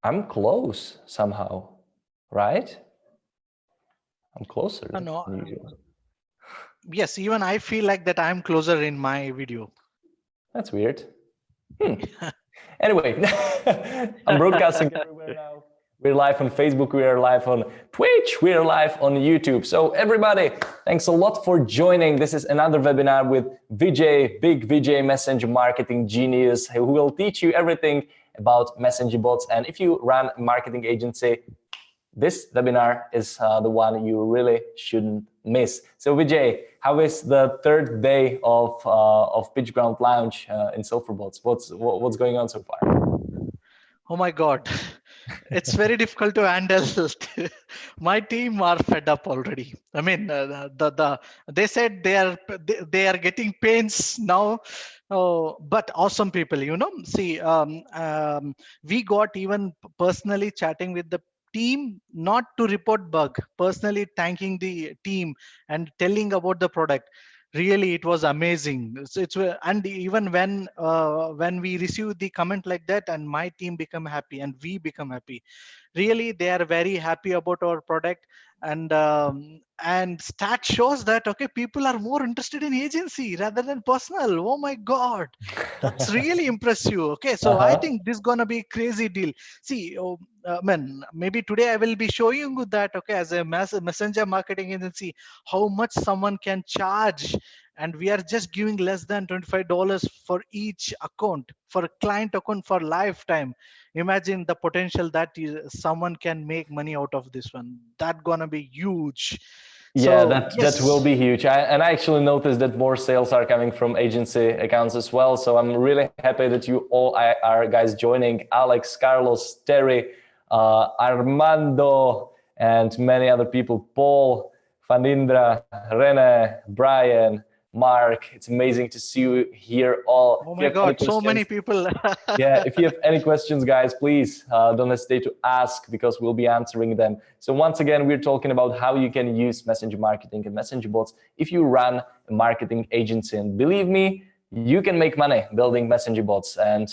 I'm close somehow, right? I'm closer No, than usual. yes, even I feel like that I'm closer in my video. That's weird. Anyway, I'm broadcasting everywhere now. We're live on Facebook, we are live on Twitch, we are live on YouTube. So everybody, thanks a lot for joining. This is another webinar with Vijay, big Vijay messenger marketing genius, who will teach you everything about messenger bots. And if you run a marketing agency, this webinar is the one you really shouldn't miss. So Vijay, how is the third day of PitchGround launch in Silverbots? What's going on so far? Oh my God, it's very difficult to handle. My team are fed up already. I mean, they said they are getting pains now. Oh, but awesome people, See, we got even personally chatting with the team, not to report bug, personally thanking the team and telling about the product. Really, it was amazing. And even when we received the comment like that, and my team become happy and we become happy. Really, they are very happy about our product. And stat shows that, okay, people are more interested in agency rather than personal. Oh my God, that's really impressive. Okay, so I Uh-huh. think this gonna be crazy deal. See, man, maybe today I will be showing you that, okay, as a messenger marketing agency, how much someone can charge. And we are just giving less than $25 for each account, for a client account, for lifetime. Imagine the potential that someone can make money out of this one. That gonna be huge. Yeah, So that will yes. be huge. And I actually noticed that more sales are coming from agency accounts as well. So I'm really happy that you all are guys joining. Alex, Carlos, Terry, Armando, and many other people. Paul, Fanindra, Rene, Brian, Mark. It's amazing to see you here all. Oh If you my have any God, so many questions, people. yeah, if you have any questions, guys, please don't hesitate to ask because we'll be answering them. So once again, we're talking about how you can use messenger marketing and messenger bots if you run a marketing agency. And believe me, you can make money building messenger bots. And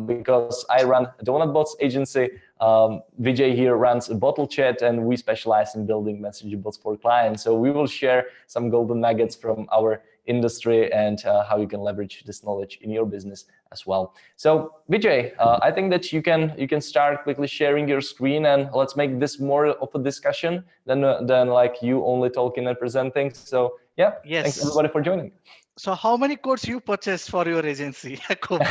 because I run a donut bots agency, Vijay here runs a bottle chat, and we specialize in building messenger bots for clients. So we will share some golden nuggets from our industry and how you can leverage this knowledge in your business as well. So Vijay, I think that you can start quickly sharing your screen, and let's make this more of a discussion than like you only talking and presenting. So yeah, thanks Yes. everybody for joining. So how many codes you purchased for your agency, Jacob?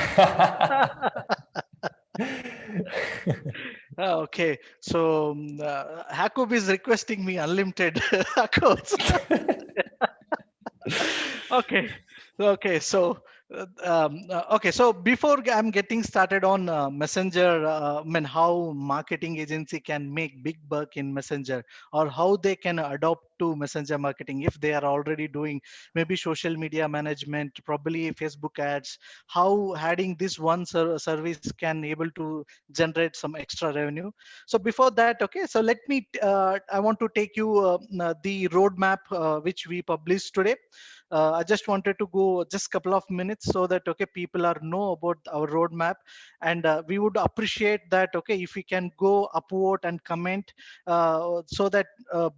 Okay, so Jacob is requesting me unlimited codes. Okay, okay, so before I'm getting started on messenger, I mean, how marketing agency can make big buck in messenger, or how they can adopt to messenger marketing if they are already doing maybe social media management, probably Facebook ads, how adding this one service can able to generate some extra revenue. So before that, okay, so let me I want to take you the roadmap which we published today. I just wanted to go just couple of minutes so that, okay, people are know about our roadmap. And we would appreciate that, okay, if we can go upvote and comment, so that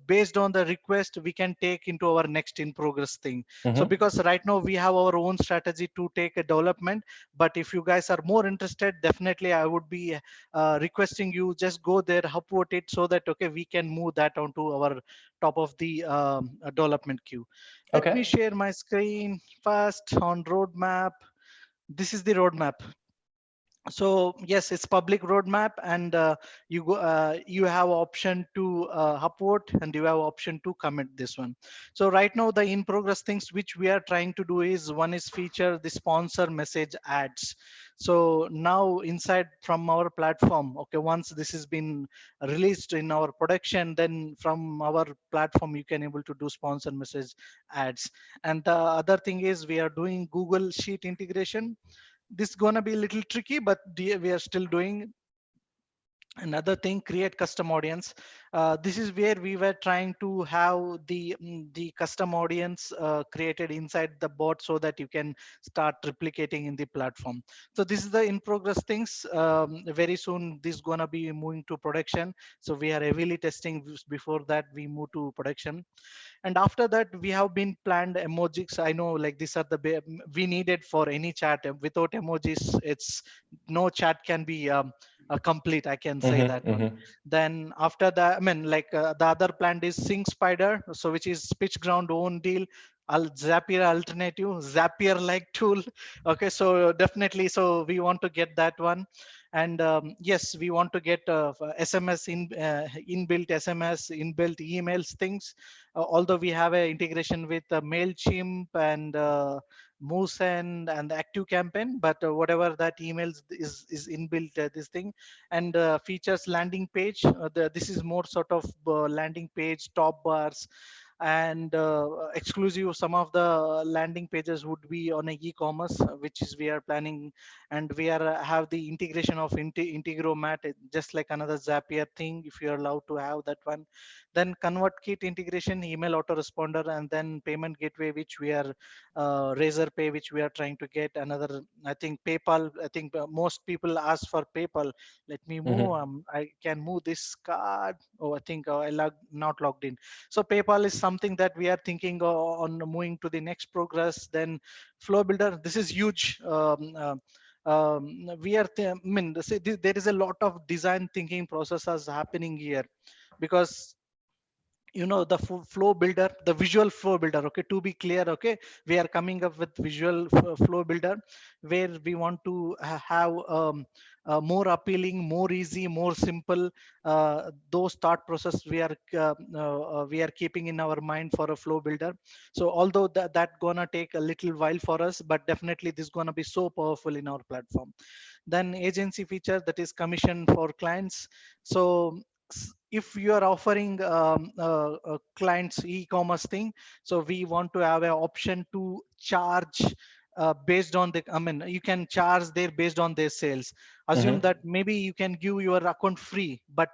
based on the request we can take into our next in progress thing. So Mhm. because right now we have our own strategy to take a development, but if you guys are more interested, definitely I would be requesting you just go there, upvote it, so that, okay, we can move that onto our top of the development queue. Let Okay. me share my screen first on roadmap. This is the roadmap. So yes, it's public roadmap, and you have option to upvote, and you have option to comment this one. So right now the in progress things which we are trying to do is, one is feature the sponsor message ads. So now inside from our platform, okay, once this has been released in our production, then from our platform you can able to do sponsor message ads. And the other thing is we are doing Google Sheet integration. This is gonna be a little tricky, but we are still doing. Another thing, create custom audience. This is where we were trying to have the custom audience created inside the bot so that you can start replicating in the platform. So this is the in progress things. Very soon this is gonna be moving to production, so we are heavily testing before that we move to production. And after that we have been planned emojis. I know, like, these are the we needed for any chat. Without emojis, it's no chat can be complete, I can say Mm-hmm, that one. mm-hmm, Then after that, I mean, like, the other plan is Sync Spider, so which is PitchGround own deal. Zapier alternative, Zapier like tool. Okay, so definitely, so we want to get that one. And yes, we want to get SMS inbuilt SMS, inbuilt emails things. Although we have a integration with Mailchimp and Moose and the Active Campaign, but whatever that emails is inbuilt this thing. And features landing page. This is more sort of landing page top bars, and exclusive. Some of the landing pages would be on a e-commerce, which is we are planning. And we are have the integration of Integromat, just like another Zapier thing, if you're allowed to have that one. Then ConvertKit integration, email autoresponder, and then payment gateway, which we are Razorpay, which we are trying to get. Another, I think, PayPal. I think most people ask for PayPal. Let me move. mm-hmm, I can move this card. Oh, I think not logged in. So PayPal is something that we are thinking on moving to the next progress. Then Flow Builder. This is huge. We are, I mean, there is a lot of design thinking processes happening here, because the flow builder, the visual flow builder. Okay, to be clear, okay, we are coming up with visual flow builder, where we want to have more appealing, more easy, more simple, those thought process we are keeping in our mind for a flow builder. So although that gonna take a little while for us, but definitely this gonna be so powerful in our platform. Then agency feature, that is commission for clients. So if you are offering clients e-commerce thing, so we want to have an option to charge based on the, I mean, you can charge there based on their sales. Assume mm-hmm. that maybe you can give your account free, but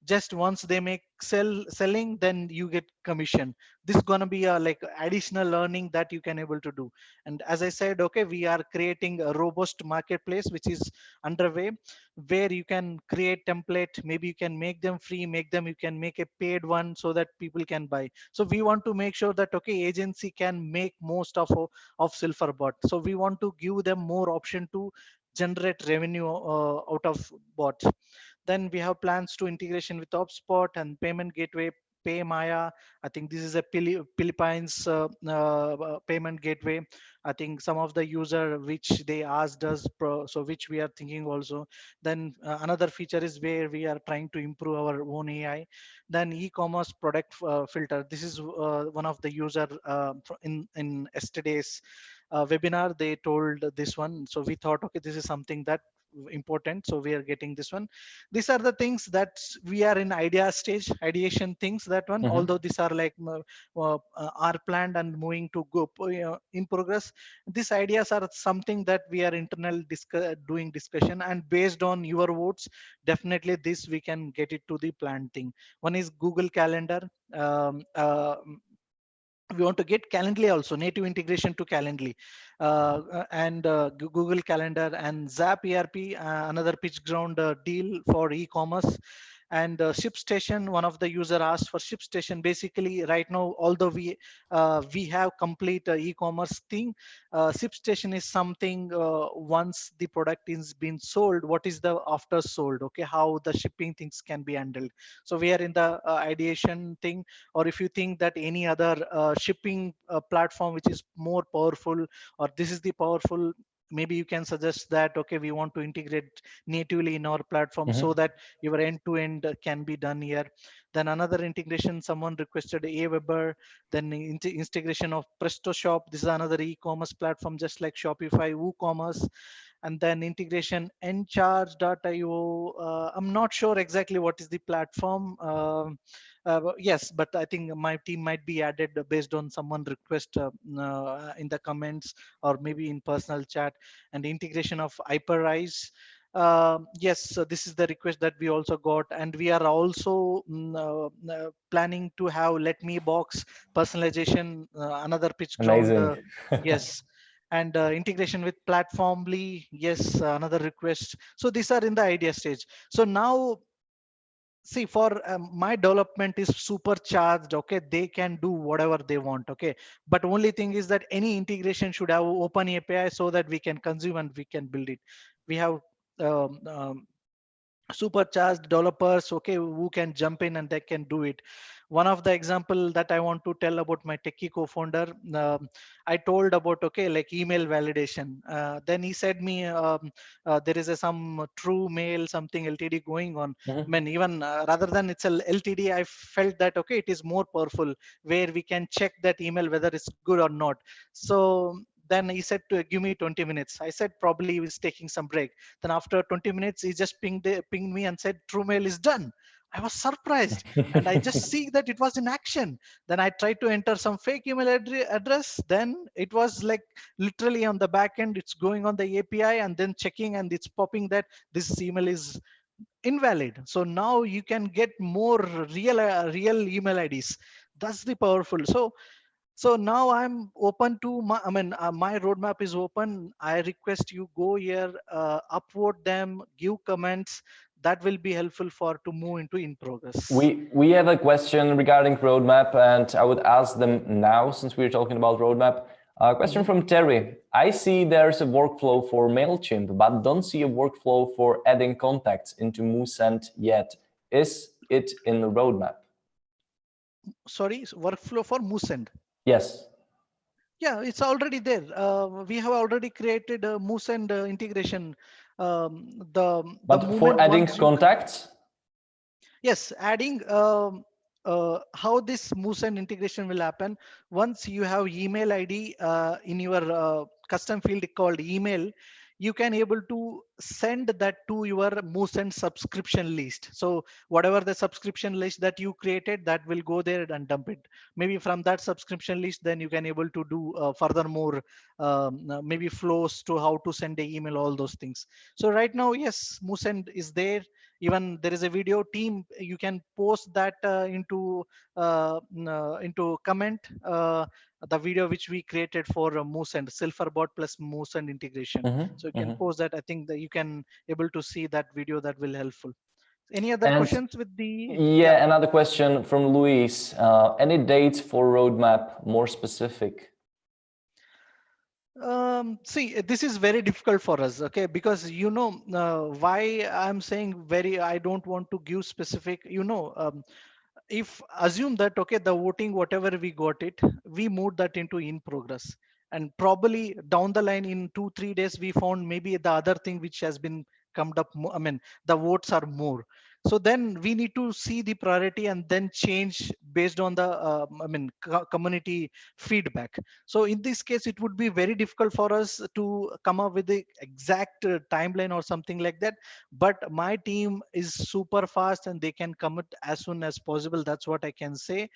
just once they make selling, then you get commission. This is going to be a like additional learning that you can able to do. And as I said, okay, we are creating a robust marketplace which is underway, where you can create template, maybe you can make them free, make them, you can make a paid one so that people can buy. So we want to make sure that, okay, agency can make most of Silverbot. So we want to give them more option to generate revenue out of bot. Then we have plans to integration with HubSpot and payment gateway, PayMaya. I think this is a Philippines payment gateway. I think some of the user which they asked us, so which we are thinking also. Then another feature is where we are trying to improve our own AI. Then e-commerce product filter. This is one of the user in yesterday's webinar. They told this one, so we thought, okay, this is something that important, so we are getting this one. These are the things that we are in idea stage, ideation things, that one. Mm-hmm. Although these are like are planned and moving to go in progress, these ideas are something that we are internal doing discussion, and based on your votes, definitely this we can get it to the planned thing. One is Google Calendar. um, uh, we want to get Calendly also, native integration to Calendly, and Google Calendar and Zap ERP, another PitchGround deal for e-commerce. And ShipStation, one of the user asked for ShipStation. Basically, right now, although we have complete e-commerce thing, ShipStation is something, once the product is being sold, what is the after sold? Okay, how the shipping things can be handled. So we are in the ideation thing. Or if you think that any other shipping platform which is more powerful, or this is the powerful, maybe you can suggest that, okay, we want to integrate natively in our platform so Mm-hmm. that your end to end can be done here. Then another integration, someone requested Aweber. Then integration of PrestaShop. This is another e-commerce platform just like Shopify, WooCommerce. And then integration Encharge.io. I'm not sure exactly what is the platform. Yes, but I think my team might be added based on someone request in the comments or maybe in personal chat. And integration of Hyperrise. Yes, so this is the request that we also got, and we are also planning to have let me box personalization, another pitch ground. Amazing. Yes. And integration with platformly, yes, another request. So these are in the idea stage. So now, see, for my development is supercharged. Okay, they can do whatever they want. Okay, but only thing is that any integration should have open API so that we can consume and we can build it. We have um, um, supercharged developers, okay, who can jump in and they can do it. One of the example that I want to tell about my techie co-founder, I told about, okay, like email validation. Then he said me, there is some true mail something ltd going on. I mean, even rather than it's a ltd, I felt that, okay, it is more powerful where we can check that email whether it's good or not. So then he said to give me 20 minutes. I said probably he was taking some break. Then after 20 minutes, he just pinged me and said true mail is done. I was surprised, and I just see that it was in action. Then I tried to enter some fake email address. Then it was like literally on the back end, it's going on the API and then checking, and it's popping that this email is invalid. So now you can get more real email IDs. That's the powerful. So now I'm open to my, I mean, my roadmap is open. I request you go here, upvote them, give comments. That will be helpful for to move into in progress. We have a question regarding roadmap, and I would ask them now since we're talking about roadmap. A question Mhm. from Terry. I see there's a workflow for MailChimp, but don't see a workflow for adding contacts into Moosend yet. Is it in the roadmap? Sorry, workflow for Moosend. Yes. Yeah, it's already there. We have already created a Moosend integration. The But for moment adding once you contacts? yes, adding how this Moosend integration will happen once you have email ID in your custom field called email, you can able to send that to your Moosend subscription list. So whatever the subscription list that you created, that will go there and dump it. Maybe from that subscription list, then you can able to do furthermore maybe flows to how to send a email, all those things. So right now, yes, Moosend is there. Even there is a video team, you can post that into comment, the video which we created for Moosend Silverbot plus Moosend integration. So you can post that. I think that you can able to see that video. That will helpful. Any other And questions with the, yeah. yeah, another question from Luis. Any dates for roadmap more specific? See, this is very difficult for us, okay, because why I'm saying very, I don't want to give specific, if assume that, okay, the voting whatever we got it, we moved that into in progress, and probably down the line in 2-3 days we found maybe the other thing which has been come up I mean, the votes are more. So then we need to see the priority and then change based on the I mean, community feedback. So in this case, it would be very difficult for us to come up with the exact timeline or something like that. But my team is super fast and they can commit as soon as possible. That's what I can say.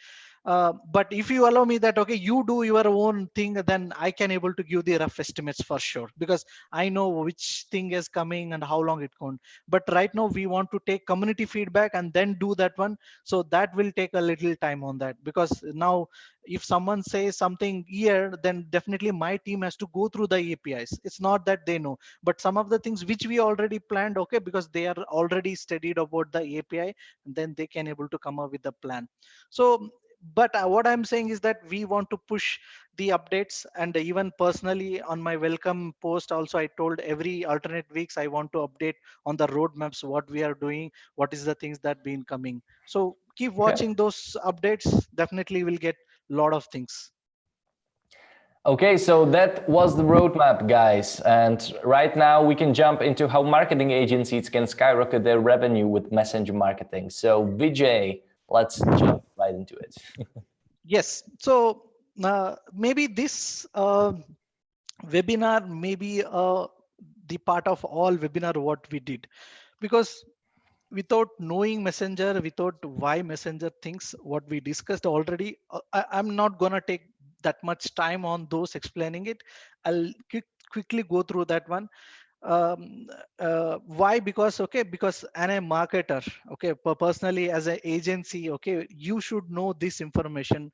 But if you allow me that, okay, you do your own thing, then I can able to give the rough estimates for sure, because I know which thing is coming and how long it can. But right now we want to take community feedback and then do that one. So that will take a little time on that, because now if someone says something here, then definitely my team has to go through the APIs. It's not that they know, but some of the things which we already planned, okay, because they are already studied about the API, and then they can able to come up with the plan. So but what I'm saying is that we want to push the updates. And even personally on my welcome post also, I told every alternate weeks I want to update on the roadmaps, what we are doing, what is the things that been coming. So keep Okay. watching those updates. Definitely will get a lot of things. Okay, so that was the roadmap, guys. And right now we can jump into how marketing agencies can skyrocket their revenue with messenger marketing. So Vijay, let's jump right into it. Yes. So maybe this webinar, maybe the part of all webinar what we did, because without knowing messenger, without why messenger things, what we discussed already, I'm not gonna take that much time on those explaining it. I'll quickly go through that one. Why? Because because I'm a marketer. Okay, personally as an agency, okay, you should know this information.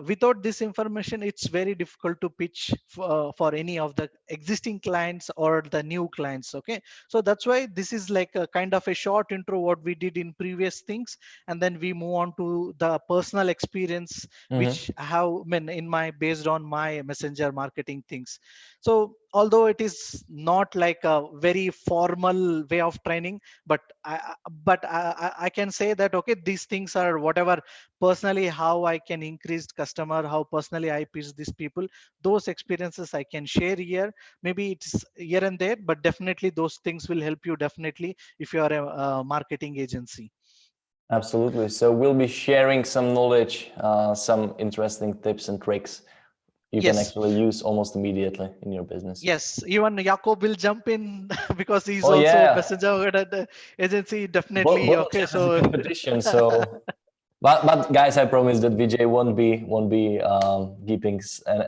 Without this information, it's very difficult to pitch for any of the existing clients or the new clients. Okay, so that's why this is like a kind of a short intro what we did in previous things, and then we move on to the personal experience Mm-hmm. which I have, I mean, in my based on my messenger marketing things. So although it is not like a very formal way of training, but I can say that okay, these things are whatever personally how I can increase customer, how personally I pitch these people, those experiences I can share here. Maybe it's here and there, but definitely those things will help you definitely if you are a marketing agency. Absolutely. So we'll be sharing some knowledge, some interesting tips and tricks you can Yes. actually use almost immediately in your business. Yes, even Jakob will jump in because he's Oh also yeah, messenger at the agency. Definitely. bottle Okay, chat is a so competition. So, but guys, I promise that Vijay won't be keeping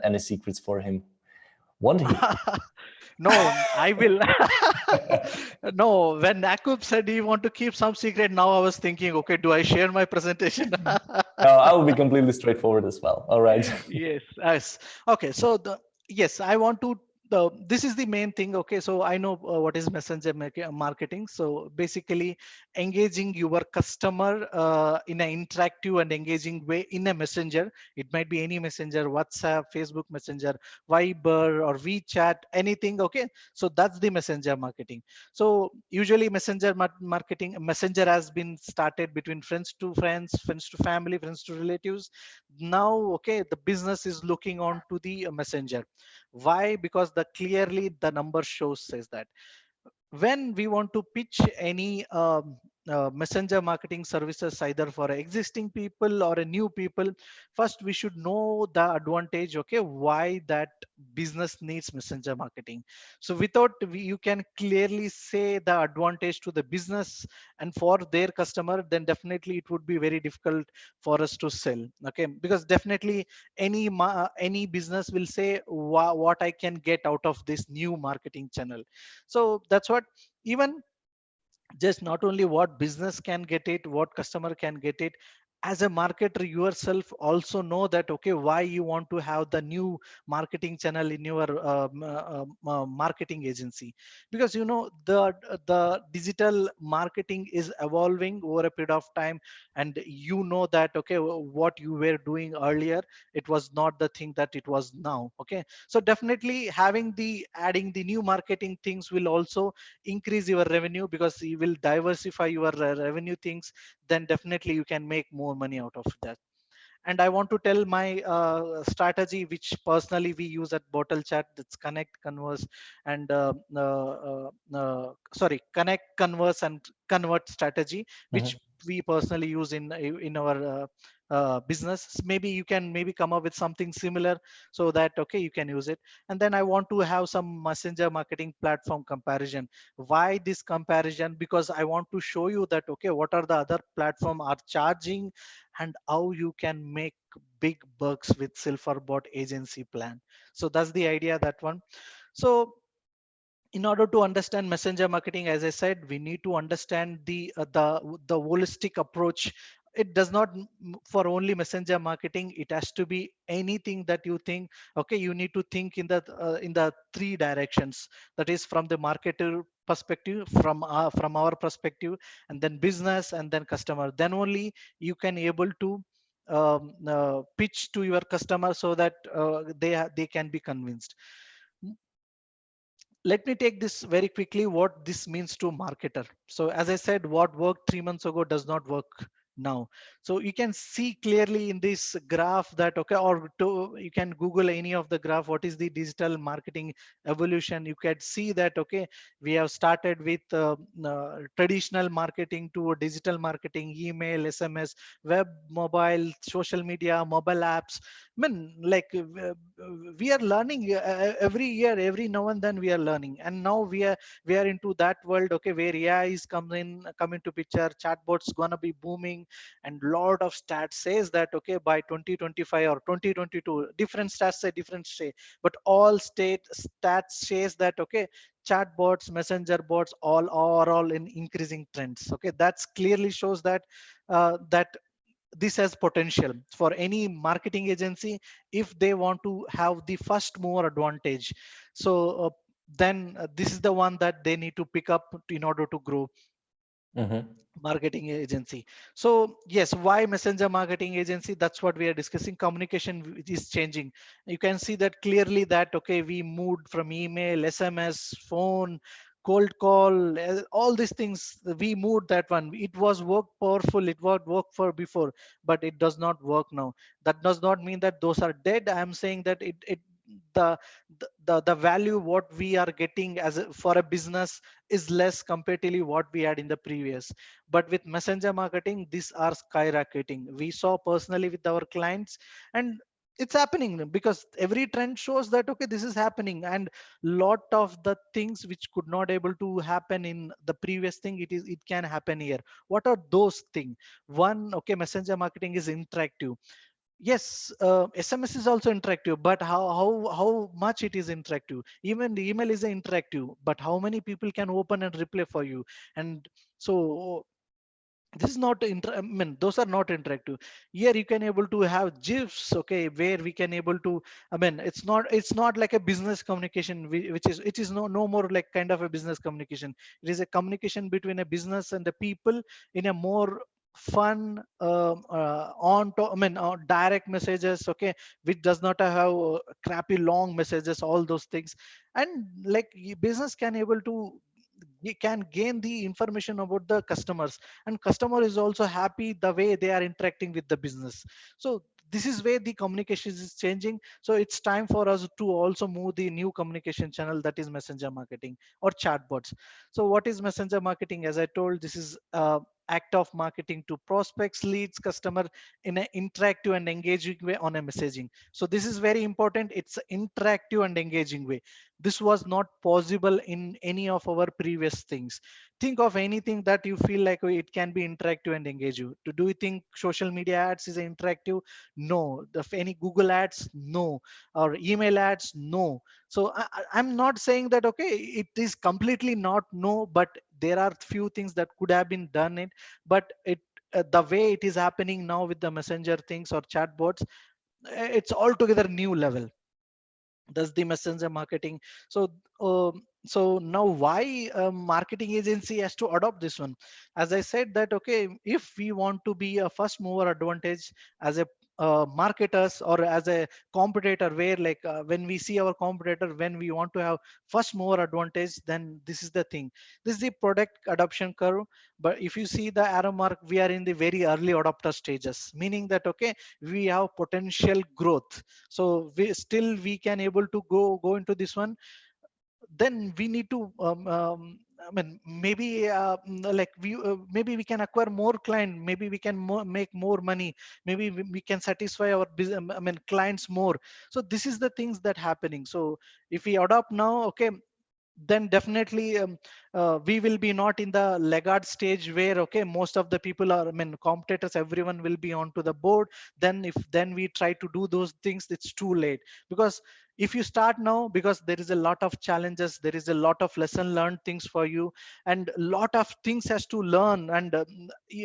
any secrets for him, won't he? no, I will. No, when Jakob said he want to keep some secret, now I was thinking, okay, do I share my presentation? I will be completely straightforward as well. All right. Yes, yes. Okay, so yes, I want to. This is the main thing. Okay, so I know what is messenger marketing. So basically, engaging your customer in an interactive and engaging way in a messenger. It might be any messenger, WhatsApp, Facebook Messenger, Viber, or WeChat, anything. Okay, so that's the messenger marketing. So usually, marketing, messenger has been started between friends to friends, friends to family, friends to relatives. Now okay, the business is looking on to the messenger. Why? Because the clearly the number shows says that when we want to pitch any messenger marketing services either for existing people or a new people, first we should know the advantage, okay, why that business needs messenger marketing. So without you can clearly say the advantage to the business and for their customer, then definitely it would be very difficult for us to sell. Okay, because definitely any business will say what I can get out of this new marketing channel. So that's what, even just not only what business can get it, what customer can get it, as a marketer yourself also know that okay, why you want to have the new marketing channel in your marketing agency. Because you know the digital marketing is evolving over a period of time, and you know that okay, what you were doing earlier, it was not the thing that it was now. Okay, so definitely having the adding the new marketing things will also increase your revenue, because you will diversify your revenue things. Then definitely you can make more money out of that. And I want to tell my strategy which personally we use at bottle chat. That's connect, converse, and sorry, connect, converse, and convert strategy, which Mhm. we personally use in our business. Maybe you can maybe come up with something similar, so that okay, you can use it. And then I want to have some messenger marketing platform comparison. Why this comparison? Because I want to show you that okay, what are the other platform are charging, and how you can make big bucks with Silverbot agency plan. So that's the idea, that one. So in order to understand messenger marketing, as I said, we need to understand the holistic approach. It does not for only messenger marketing, it has to be anything that you think. Okay, you need to think in the three directions, that is from the marketer perspective, from our perspective, and then business, and then customer. Then only you can able to pitch to your customer, so that they can be convinced. Let me take this very quickly, what this means to marketer. So as I said, what worked 3 months ago does not work now. So you can see clearly in this graph that okay, or you can google any of the graph, what is the digital marketing evolution. You can see that okay, we have started with traditional marketing to digital marketing, email, SMS, web, mobile, social media, mobile apps. I mean, like we are learning every year, every now and then we are learning, and now we are into that world. Okay, where AI is coming to picture, chatbots gonna be booming, and lot of stats says that okay, by 2025 or 2022, different stats say different say, but all state stats says that okay, chatbots, messenger bots, all in increasing trends. Okay, that's clearly shows that that this has potential for any marketing agency if they want to have the first mover advantage. So then this is the one that they need to pick up in order to grow Mm-hmm. marketing agency. So yes, why messenger marketing agency? That's what we are discussing. Communication is changing. You can see that clearly that okay, we moved from email, SMS, phone, cold call, all these things. We moved that one. It was work powerful, it was work for before, but it does not work now. That does not mean that those are dead. I am saying that it the the value what we are getting as for a business is less comparatively what we had in the previous. But with messenger marketing, these are skyrocketing. We saw personally with our clients, and it's happening because every trend shows that okay, this is happening, and lot of the things which could not able to happen in the previous thing, it can happen here. What are those things? One, okay, messenger marketing is interactive. Yes, SMS is also interactive, but how much it is interactive? Even the email is interactive, but how many people can open and reply for you? And so this is not I mean, those are not interactive. Here you can able to have gifs, okay, where we can able to, I mean, it's not like a business communication, which is, it is no more like kind of a business communication. It is a communication between a business and the people in a more fun on to, I mean, direct messages, okay, which does not have crappy long messages, all those things. And like business can able to, we can gain the information about the customers, and customer is also happy the way they are interacting with the business. So this is where the communication is changing. So it's time for us to also move the new communication channel, that is messenger marketing or chatbots. So what is messenger marketing? As I told, this is act of marketing to prospects, leads, customer in an interactive and engaging way on a messaging. So this is very important. It's interactive and engaging way. This was not possible in any of our previous things. Think of anything that you feel like, oh, it can be interactive and engaging. Do you think social media ads is interactive? No. Any Google ads? No. Or email ads? No. So I'm not saying that okay, it is completely not no, but there are few things that could have been done it. But it the way it is happening now with the messenger things or chatbots, it's altogether new level. That's the messenger marketing. So so now why a marketing agency has to adopt this one? As I said that okay, if we want to be a first mover advantage as a marketers or as a competitor, where like when we see our competitor, when we want to have first mover advantage, then this is the thing. This is the product adoption curve. But if you see the arrow mark, we are in the very early adopter stages, meaning that okay, we have potential growth. So we can able to go into this one. Then we need to I mean, maybe like maybe we can acquire more client, maybe we can make more money, maybe we can satisfy our business, I mean, clients more. So this is the things that happening. So if we adopt now, okay, then definitely we will be not in the laggard stage where okay, most of the people are, I mean, competitors, everyone will be onto the board. Then if then we try to do those things, it's too late. Because if you start now, because there is a lot of challenges, there is a lot of lesson learned things for you, and lot of things has to learn. And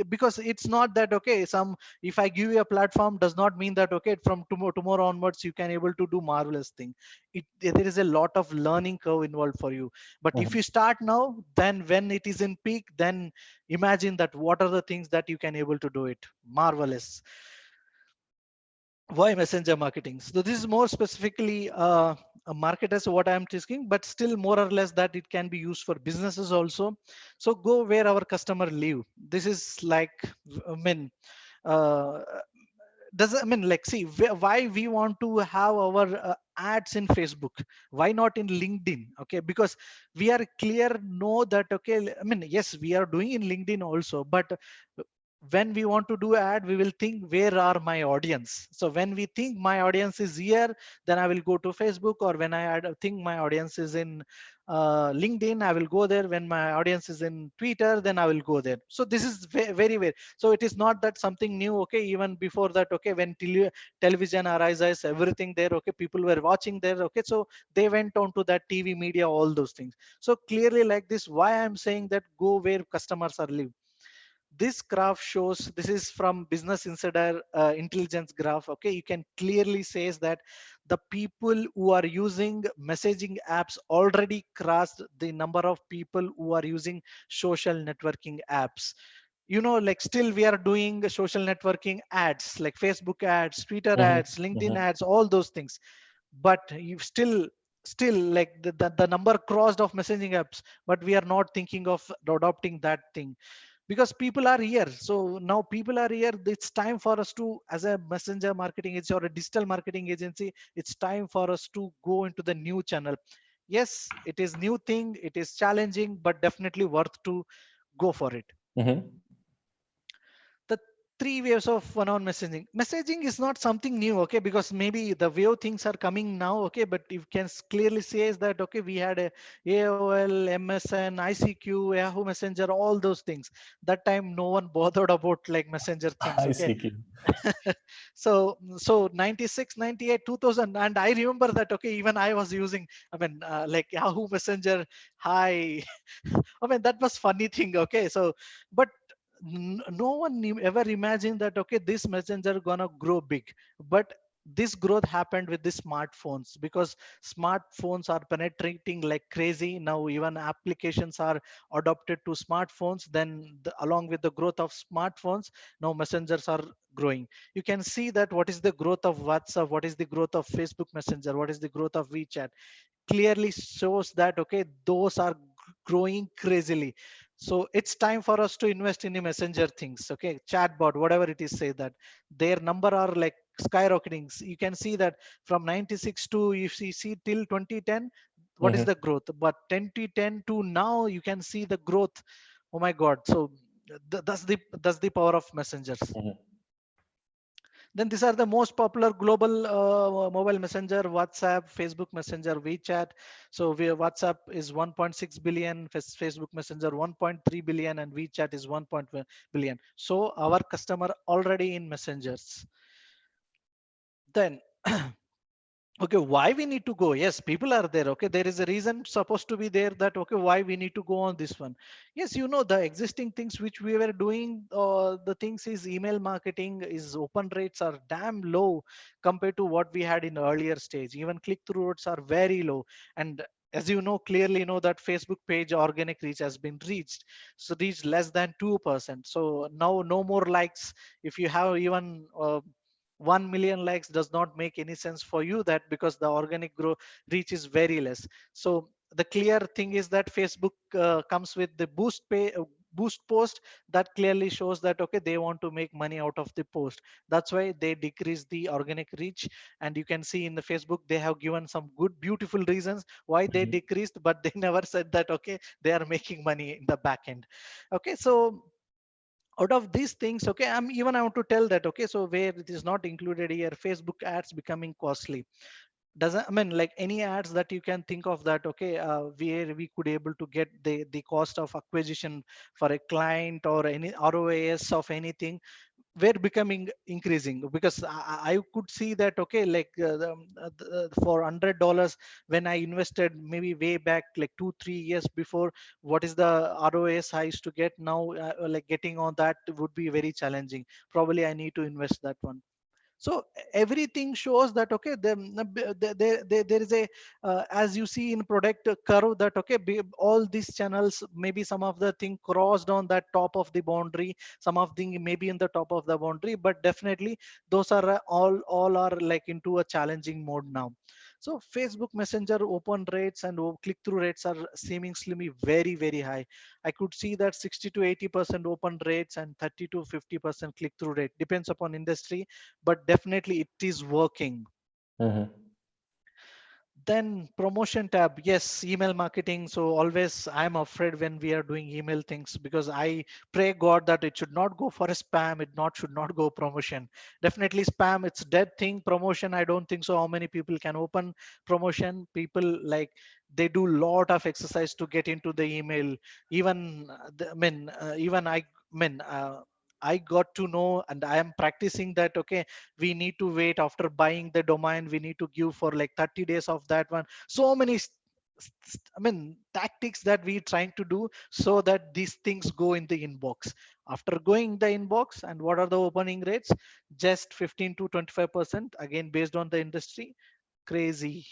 because it's not that okay, some, if I give you a platform does not mean that okay, from tomorrow onwards you can able to do marvelous thing. There is a lot of learning curve involved for you. But if Mm-hmm. you start now, then when it is in peak, then imagine that what are the things that you can able to do it marvelous. Why messenger marketing? So this is more specifically a marketers what I'm asking, but still more or less that it can be used for businesses also. So go where our customer live. This is like, I mean, uh, does, I mean, like, see why we want to have our ads in Facebook, why not in LinkedIn? Okay, because we are clear know that okay, I mean, yes, we are doing in LinkedIn also, but when we want to do ad, we will think where are my audience. So when we think my audience is here, then I will go to Facebook. Or when think my audience is in LinkedIn, I will go there. When my audience is in Twitter, then I will go there. So this is very. So it is not that something new. Okay, even before that, okay, when television arises, everything there. Okay, people were watching there. Okay, so they went on to that TV media, all those things. So clearly, like this, why I'm saying that go where customers are live. This graph shows, this is from Business Insider intelligence graph. Okay, you can clearly says that the people who are using messaging apps already crossed the number of people who are using social networking apps. Like still we are doing social networking ads like Facebook ads, Twitter ads, LinkedIn ads, all those things. But you still like the number crossed of messaging apps, but we are not thinking of adopting that thing, because people are here. So now people are here, it's time for us to, as a messenger marketing agency or a digital marketing agency, it's time for us to go into the new channel. Yes, it is new thing, it is challenging, but definitely worth to go for it. Mm-hmm. The three waves of one-on messaging is not something new, okay, because maybe the way things are coming now, okay, but you can clearly say is that, okay, we had a AOL, MSN, ICQ, Yahoo Messenger, all those things. That time no one bothered about like messenger things, I okay. see. So 96, 98, 2000, and I remember that, okay, even I was using, I mean, like Yahoo Messenger. Hi. I mean, that was funny thing, okay. So but no one ever imagined that, okay, this messenger gonna grow big. But this growth happened with the smartphones, because smartphones are penetrating like crazy now. Even applications are adopted to smartphones. Then along with the growth of smartphones, now messengers are growing. You can see that what is the growth of WhatsApp, what is the growth of Facebook Messenger, what is the growth of WeChat. Clearly shows that, okay, those are growing crazily. So it's time for us to invest in the messenger things, okay, chatbot, whatever it is, say that their number are like skyrocketing. You can see that from 96 to, if you see till 2010, what is Mm-hmm. the growth, but 2010 to now you can see the growth. Oh my god. So that's the power of messengers. Mm-hmm. Then these are the most popular global mobile messenger: WhatsApp, Facebook Messenger, WeChat. So WhatsApp is 1.6 billion, Facebook Messenger 1.3 billion, and WeChat is 1.1 billion. So our customer already in messengers. Then okay, why we need to go? Yes, people are there. Okay, there is a reason supposed to be there, that okay, why we need to go on this one. Yes, the existing things which we were doing, the things is email marketing, is open rates are damn low compared to what we had in earlier stage. Even click-through rates are very low. And as clearly know that Facebook page organic reach has been reached, so reached less than 2%. So now no more likes. If you have even 1 million likes, does not make any sense for you, that because the organic growth reach is very less. So the clear thing is that Facebook comes with the boost post. That clearly shows that, okay, they want to make money out of the post. That's why they decrease the organic reach. And you can see in the Facebook, they have given some good beautiful reasons why they Mm-hmm. decreased, but they never said that, okay, they are making money in the back end. Okay, so out of these things, okay, I want to tell that, okay, so where it is not included here, Facebook ads becoming costly. Doesn't, I mean, like any ads that you can think of that, okay, where we could able to get the cost of acquisition for a client, or any ROAS of anything, were becoming increasing. Because I could see that, okay, like for $100 when I invested maybe way back like 2-3 years before, what is the ROAS I used to get now, like getting on that would be very challenging. Probably I need to invest that one. So everything shows that, okay, there is a as you see in product curve, that okay, all these channels, maybe some of the thing crossed on that top of the boundary, some of the maybe in the top of the boundary, but definitely those are all are like into a challenging mode now. So Facebook Messenger open rates and click-through rates are seemingly very high. I could see that 60 to 80% open rates and 30 to 50% click-through rate, depends upon industry, but definitely it is working. Mm-hmm. Then promotion tab, yes, email marketing. So always I'm afraid when we are doing email things, because I pray God that it should not go for a spam, it not should not go promotion. Definitely spam, it's dead thing. Promotion, I don't think so. How many people can open promotion? People like they do lot of exercise to get into the email. Even even I got to know, and I am practicing that. Okay, we need to wait after buying the domain, we need to give for like 30 days of that one. So many tactics that we trying to do so that these things go in the inbox. After going the inbox, and what are the opening rates? Just 15 to 25%, again based on the industry. Crazy.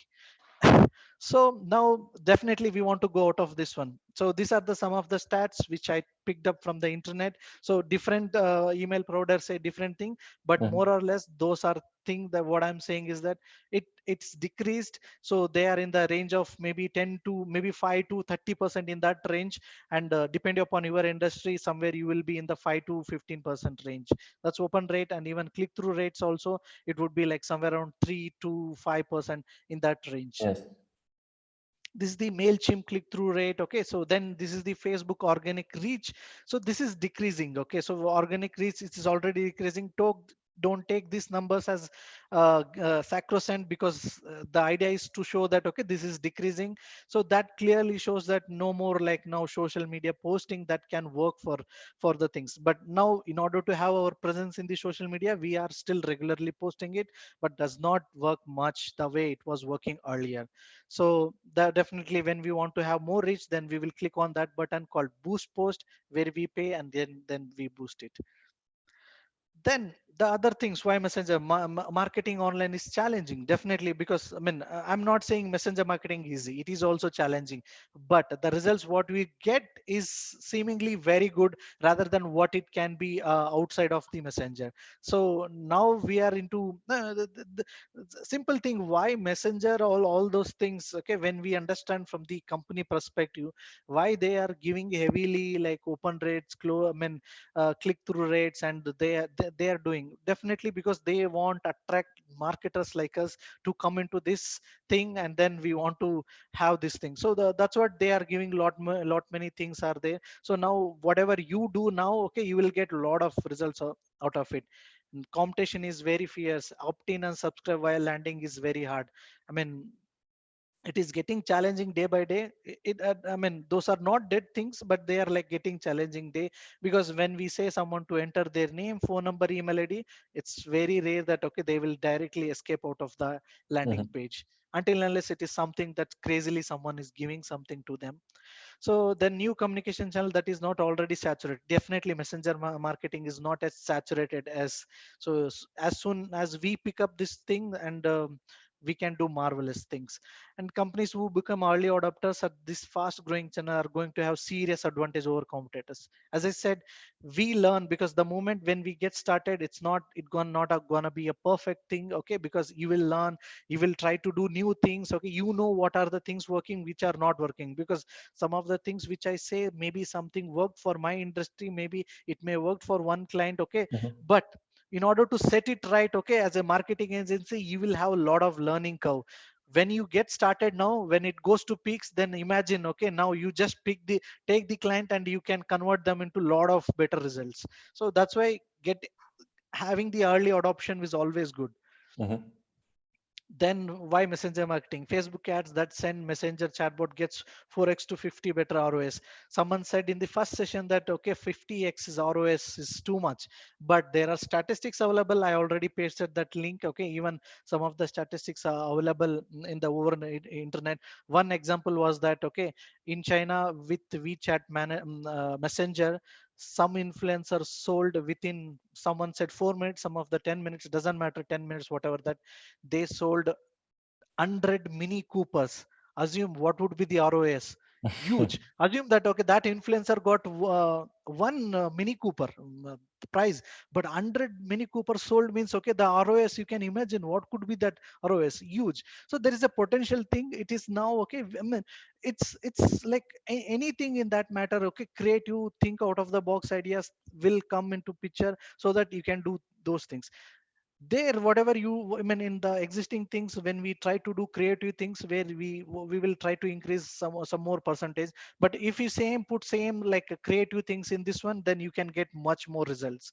So now definitely we want to go out of this one. So these are the some of the stats which I picked up from the internet. So different email providers say different thing, but Mhm. more or less those are thing that what I'm saying is that it's decreased. So they are in the range of maybe 10 to maybe 5 to 30% in that range. And depending upon your industry, somewhere you will be in the 5 to 15% range. That's open rate. And even click through rates also, it would be like somewhere around 3 to 5% in that range. Yes. This is the MailChimp click-through rate. Okay, so then this is the Facebook organic reach. So this is decreasing. Okay, so organic reach, it is already decreasing. Don't take these numbers as sacrosanct, because the idea is to show that okay, this is decreasing. So that clearly shows that no more like now social media posting that can work for the things. But now in order to have our presence in the social media, we are still regularly posting it, but does not work much the way it was working earlier. So that definitely when we want to have more reach, then we will click on that button called boost post, where we pay, and then we boost it. Then the other things why messenger marketing online is challenging, definitely, because I'm not saying messenger marketing easy, it is also challenging. But the results what we get is seemingly very good, rather than what it can be outside of the messenger. So now we are into the simple thing why messenger, all those things. Okay, when we understand from the company perspective why they are giving heavily like open rates, click through rates, and they are doing definitely because they want attract marketers like us to come into this thing, and then we want to have this thing. So that's what they are giving. Lot many things are there. So now whatever you do now, okay, you will get a lot of results out of it. Competition is very fierce. Opt-in and subscribe while landing is very hard. I mean, it is getting challenging day by day. Those are not dead things, but they are like getting challenging day, because when we say someone to enter their name, phone number, email ID, it's very rare that okay, they will directly escape out of the landing Mhm. page, until unless it is something that crazily someone is giving something to them. So the new communication channel that is not already saturated, definitely messenger marketing is not as saturated as. So as soon as we pick up this thing, and we can do marvelous things. And companies who become early adopters at this fast growing channel are going to have serious advantage over competitors. As I said, we learn, because the moment when we get started, it's not gonna be a perfect thing. Okay, because you will learn, you will try to do new things. Okay, you know what are the things working, which are not working, because some of the things which I say, maybe something worked for my industry, maybe it may work for one client. Okay, Mhm. but in order to set it right, okay, as a marketing agency, you will have a lot of learning curve. When you get started, now when it goes to peaks, then imagine, okay, now you just take the client and you can convert them into a lot of better results. So that's why get having the early adoption is always good. Mhm. Then why messenger marketing? Facebook ads that send messenger chatbot gets 4x to 50 better ROS. Someone said in the first session that okay, 50x is ROS is too much, but there are statistics available. I already pasted that link. Okay, even some of the statistics are available in the over internet. One example was that okay, in China with WeChat messenger, some influencers sold within, someone said 4 minutes, some of the 10 minutes, doesn't matter, 10 minutes, whatever that, they sold 100 Mini Coopers. Assume what would be the ROS? Huge. Assume that okay, that influencer got one Mini Cooper price, but 100 Mini Cooper sold means okay, the ROS, you can imagine what could be that ROS. Huge. So there is a potential thing. It is now okay. It's like anything in that matter. Okay, creative, think out of the box ideas will come into picture so that you can do those things. there, whatever you, I mean, in the existing things, when we try to do creative things where we will try to increase some more percentage, but if you same put same like creative things in this one, then you can get much more results.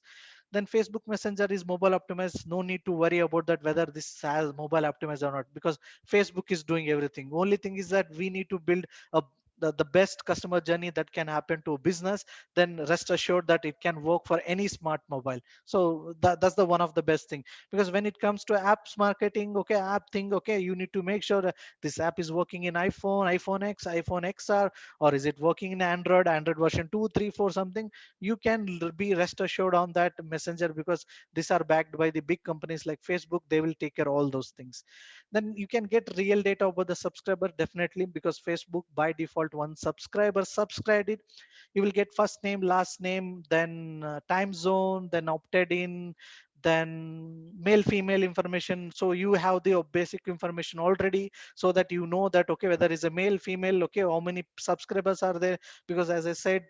Then Facebook Messenger is mobile optimized. No need to worry about that whether this has mobile optimized or not, because Facebook is doing everything. Only thing is that we need to build a the best customer journey that can happen to a business. Then rest assured that it can work for any smart mobile. So that's the one of the best thing. Because when it comes to apps marketing, okay, app thing, okay, you need to make sure that this app is working in iPhone X, iPhone XR, or is it working in Android version 2, 3, 4, something. You can be rest assured on that messenger, because these are backed by the big companies like Facebook. They will take care of all those things. Then you can get real data about the subscriber, definitely, because Facebook by default, one subscriber subscribed it, you will get first name, last name, then time zone, then opted in, then male female information. So you have the basic information already, so that you know that okay, whether it's a male female, okay, how many subscribers are there. Because as I said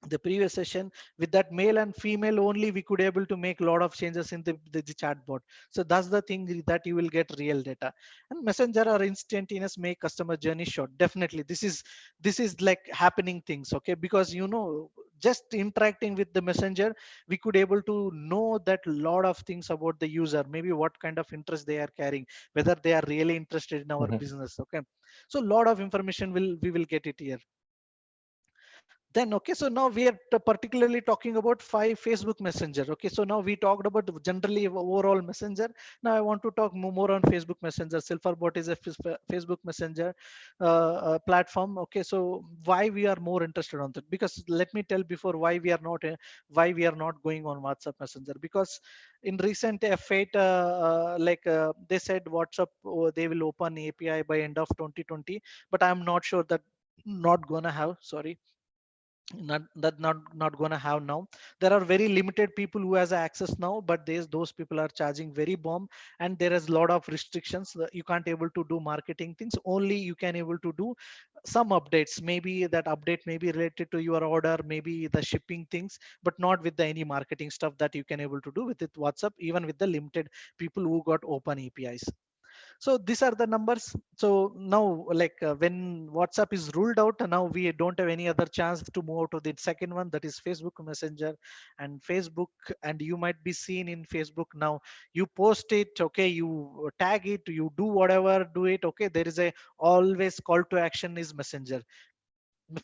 the previous session, with that male and female only, we could able to make a lot of changes in the chatbot. So that's the thing, that you will get real data. And messenger or instantaneous make customer journey short, definitely. This is like happening things, okay, because just interacting with the messenger, we could able to know that lot of things about the user, maybe what kind of interest they are carrying, whether they are really interested in our Mhm. business, okay. So a lot of information we will get it here. Then okay, so now we are particularly talking about five Facebook Messenger. Okay, so now we talked about generally overall Messenger. Now I want to talk more on Facebook Messenger. Silverbot is a Facebook Messenger platform. Okay, so why we are more interested on that? Because let me tell before why we are not going on WhatsApp Messenger. Because in recent F8, they said WhatsApp, they will open API by end of 2020, but I'm not sure that not gonna have. Sorry, not gonna have now. There are very limited people who has access now, but there's those people are charging very bomb, and there is a lot of restrictions. You can't able to do marketing things. Only you can able to do some updates. Maybe that update may be related to your order, maybe the shipping things, but not with the any marketing stuff that you can able to do with it WhatsApp, even with the limited people who got open APIs. So these are the numbers. So now, when WhatsApp is ruled out, now we don't have any other chance to move to the second one, that is Facebook Messenger. And Facebook, and you might be seen in Facebook now, you post it, okay, you tag it, you do whatever, do it, okay, there is a always call to action is Messenger.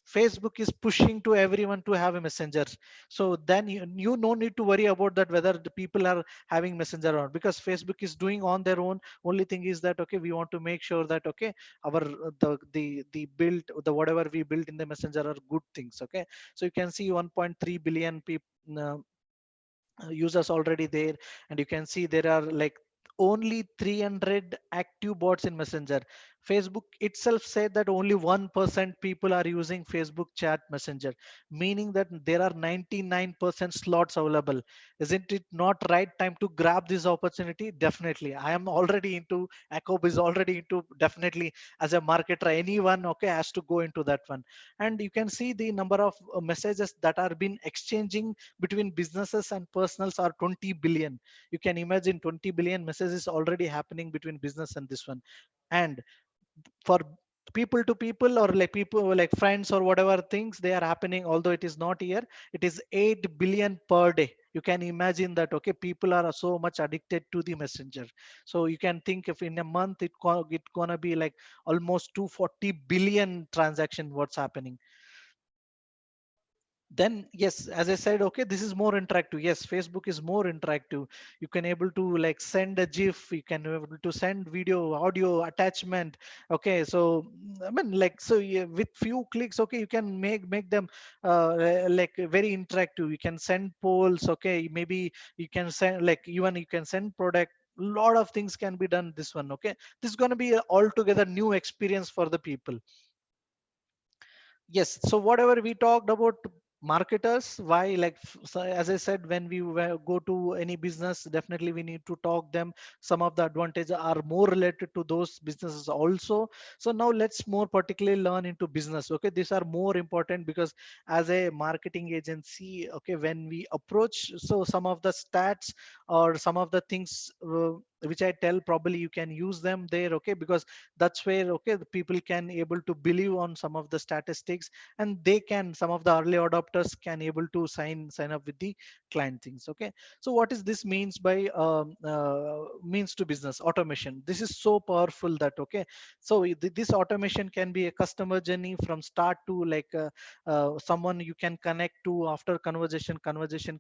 Facebook is pushing to everyone to have a messenger. So then you no need to worry about that whether the people are having messenger or not, because Facebook is doing on their own. Only thing is that okay, we want to make sure that okay, our the build, the whatever we build in the messenger are good things. Okay, so you can see 1.3 billion people, users already there. And you can see there are like only 300 active bots in Messenger. Facebook itself said that only 1% people are using Facebook chat messenger, meaning that there are 99% slots available. Isn't it not right time to grab this opportunity? Definitely, I am already into, Akob is already into, definitely. As a marketer, anyone okay has to go into that one. And you can see the number of messages that are been exchanging between businesses and personals are 20 billion. You can imagine 20 billion messages already happening between business and this one. And for people to people, or like people like friends or whatever things, they are happening, although it is not here, it is 8 billion per day. You can imagine that okay, people are so much addicted to the messenger. So you can think if in a month it gonna be like almost 240 billion transaction what's happening. Then yes, as I said, okay, this is more interactive. Yes, Facebook is more interactive. You can able to like send a gif, you can able to send video, audio attachment. Okay, so I mean, like, so yeah, with few clicks, okay, you can make them like very interactive. You can send polls, okay, maybe you can send, like, even you can send product. Lot of things can be done this one. Okay, this is going to be a altogether new experience for the people. Yes, so whatever we talked about marketers, why, like, so as I said, when we go to any business, definitely we need to talk them. Some of the advantages are more related to those businesses also. So now let's more particularly learn into business. Okay, these are more important, because as a marketing agency, okay, when we approach, so some of the stats or some of the things which I tell, probably you can use them there, okay, because that's where, okay, the people can able to believe on some of the statistics, and they can, some of the early adopters can able to sign up with the client things, okay. So what is this means by means to business automation? This is so powerful that, okay, so this automation can be a customer journey from start to, like someone you can connect to after conversation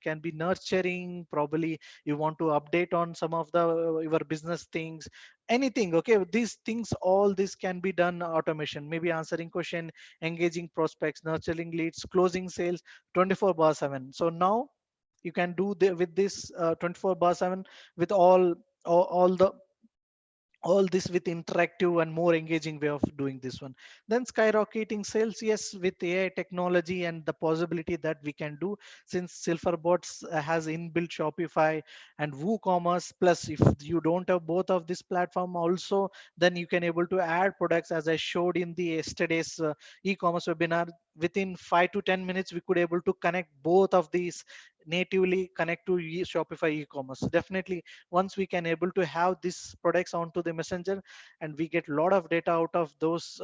can be nurturing, probably you want to update on some of the your business things, anything, okay, these things, all this can be done automation, maybe answering question, engaging prospects, nurturing leads, closing sales 24/7. So now you can do with this 24/7 with all the all this with interactive and more engaging way of doing this one. Then skyrocketing sales, yes, with AI technology and the possibility that we can do, since Silverbots has inbuilt Shopify and WooCommerce, plus if you don't have both of this platform also, then you can able to add products, as I showed in the yesterday's e-commerce webinar. Within 5 to 10 minutes we could able to connect both of these, natively connect to Shopify e-commerce. Definitely, once we can able to have these products onto the messenger, and we get a lot of data out of those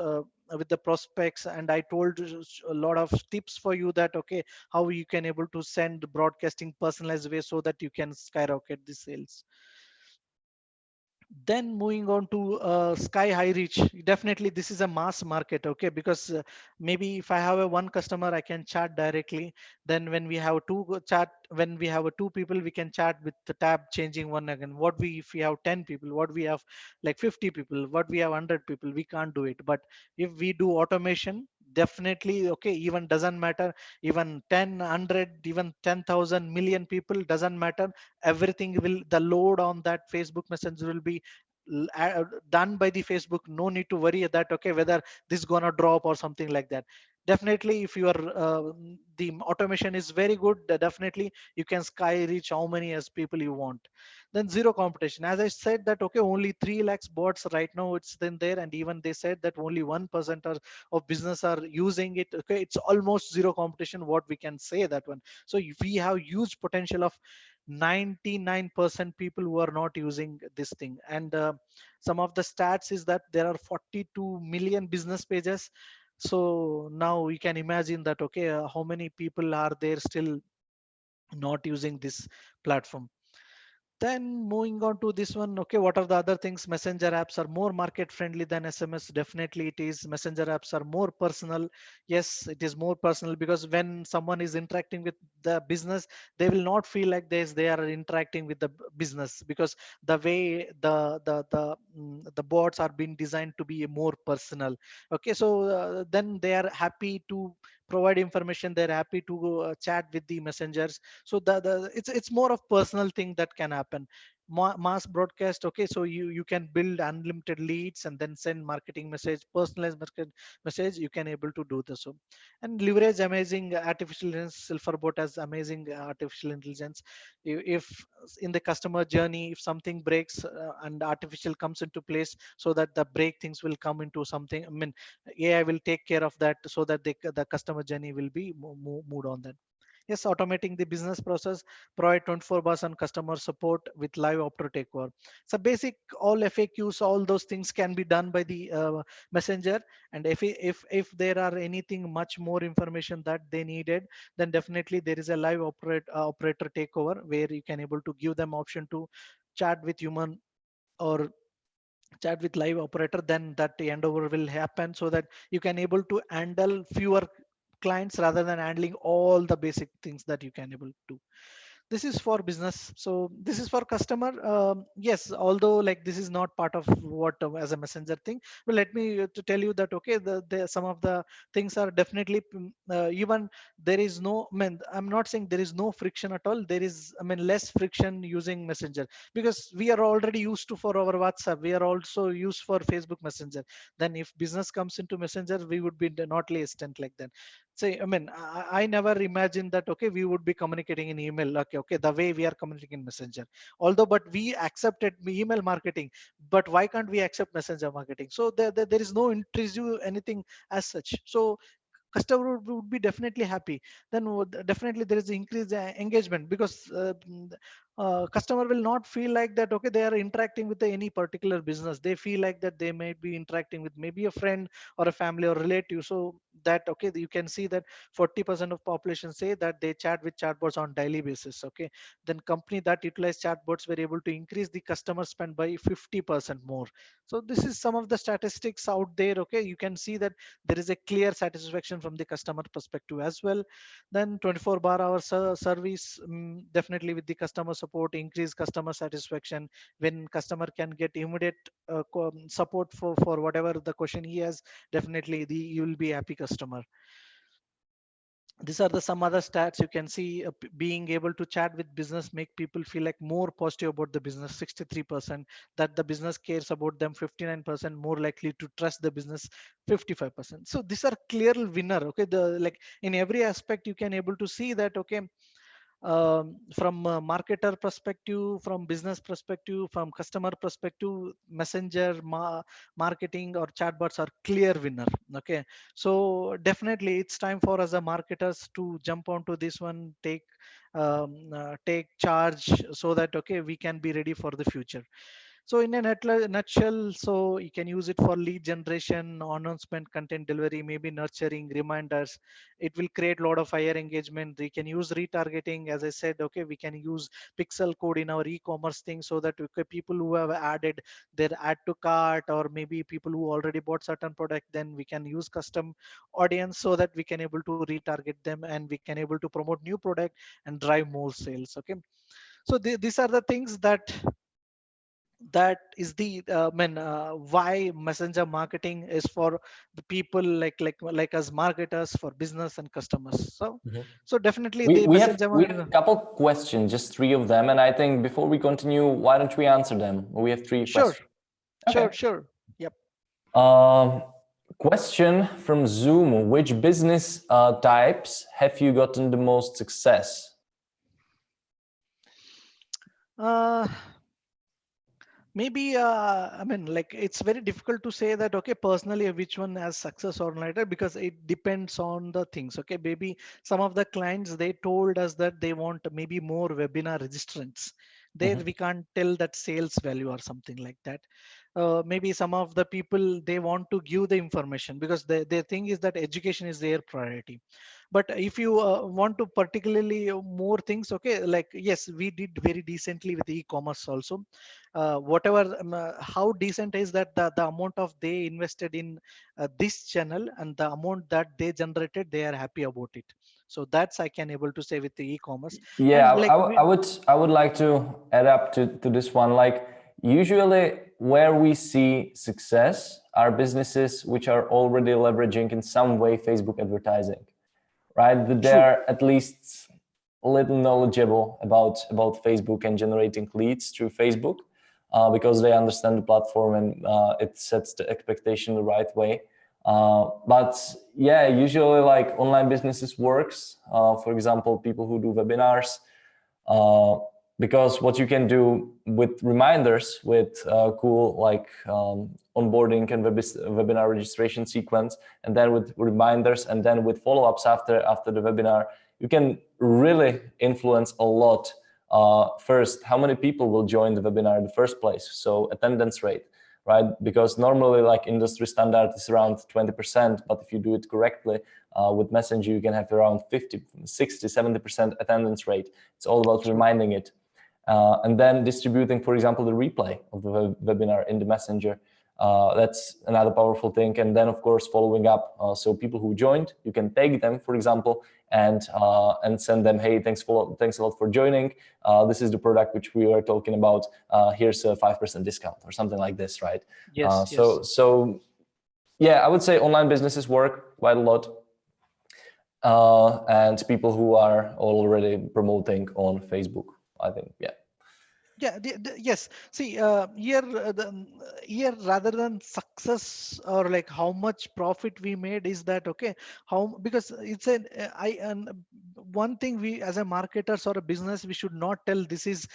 with the prospects, and I told a lot of tips for you that, okay, how you can able to send broadcasting personalized way so that you can skyrocket the sales. Then moving on to sky high reach, definitely this is a mass market, okay, because maybe if I have a one customer, I can chat directly. Then when we have when we have a two people, we can chat with the tab changing one again. What we, if we have 10 people, what we have like 50 people, what we have 100 people, we can't do it. But if we do automation, definitely, okay, even doesn't matter, even 10, 100, even 10,000 million people, doesn't matter, everything will, the load on that Facebook messenger will be done by the Facebook. No need to worry that, okay, whether this is gonna drop or something like that. Definitely, if your the automation is very good, definitely you can sky reach how many as people you want. Then zero competition, as I said that, okay, only 3 lakhs bots right now it's in there, and even they said that only 1% of business are using it, okay, it's almost zero competition, what we can say that one. So if we have huge potential of 99% people who are not using this thing. And some of the stats is that there are 42 million business pages. So now we can imagine that, okay, how many people are there still not using this platform. Then moving on to this one, okay, what are the other things? Messenger apps are more market friendly than SMS. Definitely it is. Messenger apps are more personal. Yes, it is more personal, because when someone is interacting with the business, they will not feel like they are interacting with the business, because the way the bots are being designed to be more personal. Okay, so then they are happy to provide information. They're happy to chat with the messengers. So it's more of personal thing that can happen. Mass broadcast, okay, so you can build unlimited leads and then send marketing message, personalized market message, you can able to do this. So, and leverage amazing artificial intelligence. Silverbot has amazing artificial intelligence. If in the customer journey, if something breaks, and artificial comes into place, so that the break things will come into something, I mean, AI will take care of that, so that the customer journey will be moved on that. Yes, automating the business process, provide 24/7 customer support with live opera takeover. So basic, all FAQs, all those things can be done by the messenger. And if there are anything much more information that they needed, then definitely there is a live operator takeover, where you can able to give them option to chat with human or chat with live operator. Then that handover will happen, so that you can able to handle fewer clients rather than handling all the basic things that you can able to. This is for business. So this is for customer. Yes, although like this is not part of what as a messenger thing, but let me to tell you that, okay, the some of the things are definitely even there is no, I mean, I'm not saying there is no friction at all. There is, I mean, less friction using messenger, because we are already used to for our WhatsApp, we are also used for Facebook Messenger. Then if business comes into messenger, we would be not extent like that. Say, I mean, I never imagined that, okay, we would be communicating in email, okay, the way we are communicating in messenger. Although, but we accepted email marketing, but why can't we accept messenger marketing? So there is no intrusive anything as such. So customer would be definitely happy. Then definitely there is increased engagement, because customer will not feel like that okay, they are interacting with any particular business. They feel like that they may be interacting with maybe a friend or a family or relative. So that okay, you can see that 40% of population say that they chat with chatbots on daily basis. Okay, then company that utilize chatbots were able to increase the customer spend by 50% more. So this is some of the statistics out there. Okay, you can see that there is a clear satisfaction from the customer perspective as well. Then 24 bar hour service, definitely with the customer support, increase customer satisfaction. When customer can get immediate support for whatever the question he has, definitely you will be happy customer. These are the some other stats you can see. Being able to chat with business make people feel like more positive about the business, 63%, that the business cares about them, 59%, more likely to trust the business, 55%. So these are clear winner. Okay, the like in every aspect you can able to see that okay, from a marketer perspective, from business perspective, from customer perspective, messenger marketing or chatbots are clear winner. Okay, so definitely it's time for us as marketers to jump onto this one, take charge, so that okay, we can be ready for the future. So in a nutshell, so you can use it for lead generation, announcement, content delivery, maybe nurturing, reminders. It will create a lot of higher engagement. We can use retargeting. As I said, okay, we can use pixel code in our e-commerce thing, so that okay, people who have added their add to cart, or maybe people who already bought certain product, then we can use custom audience, so that we can able to retarget them, and we can able to promote new product and drive more sales. Okay, so these are the things that is the why messenger marketing is for the people like us marketers, for business and customers. So Mhm. so definitely We, the we have messenger we have a couple questions, just three of them, and I think before we continue, why don't we answer them? We have three sure questions. sure Okay. sure Yep. Um, Question from Zoom: which business types have you gotten the most success? uh Maybe like it's very difficult to say that okay, personally which one has success or not, because it depends on the things. Okay, maybe some of the clients, they told us that they want maybe more webinar registrants. There Mhm. we can't tell that sales value or something like that. Maybe some of the people, they want to give the information, because their thing is that education is their priority. But if you want to particularly more things, okay, like yes, we did very decently with e-commerce also. Whatever how decent is that the amount of they invested in this channel, and the amount that they generated, they are happy about it. So that's I can able to say with the e-commerce. Yeah, And like I would like to add up to this one. Like usually where we see success are businesses which are already leveraging in some way Facebook advertising, right? That true. they're at least a little knowledgeable about Facebook and generating leads through Facebook, because they understand the platform and it sets the expectation the right way. But yeah, usually like online businesses works. For example, people who do webinars, uh, because what you can do with reminders, with cool like onboarding and webinar registration sequence, and then with reminders, and then with follow-ups after the webinar, you can really influence a lot. First, how many people will join the webinar in the first place? So attendance rate, right? Because normally like industry standard is around 20%, but if you do it correctly with Messenger, you can have around 50, 60, 70% attendance rate. It's all about True. reminding it. And then distributing, for example, the replay of the webinar in the Messenger. That's another powerful thing. And then, of course, following up. So people who joined, you can tag them, for example, and send them, hey, thanks a lot for joining. This is the product which we were talking about. Here's a 5% discount or something like this, right? Yes, yes. So yeah, I would say online businesses work quite a lot. And people who are already promoting on Facebook, I think, yeah. Yeah, yes. See, here rather than success or like how much profit we made, is that okay? How, because it's an I and one thing we as a marketers or a business, we should not tell this is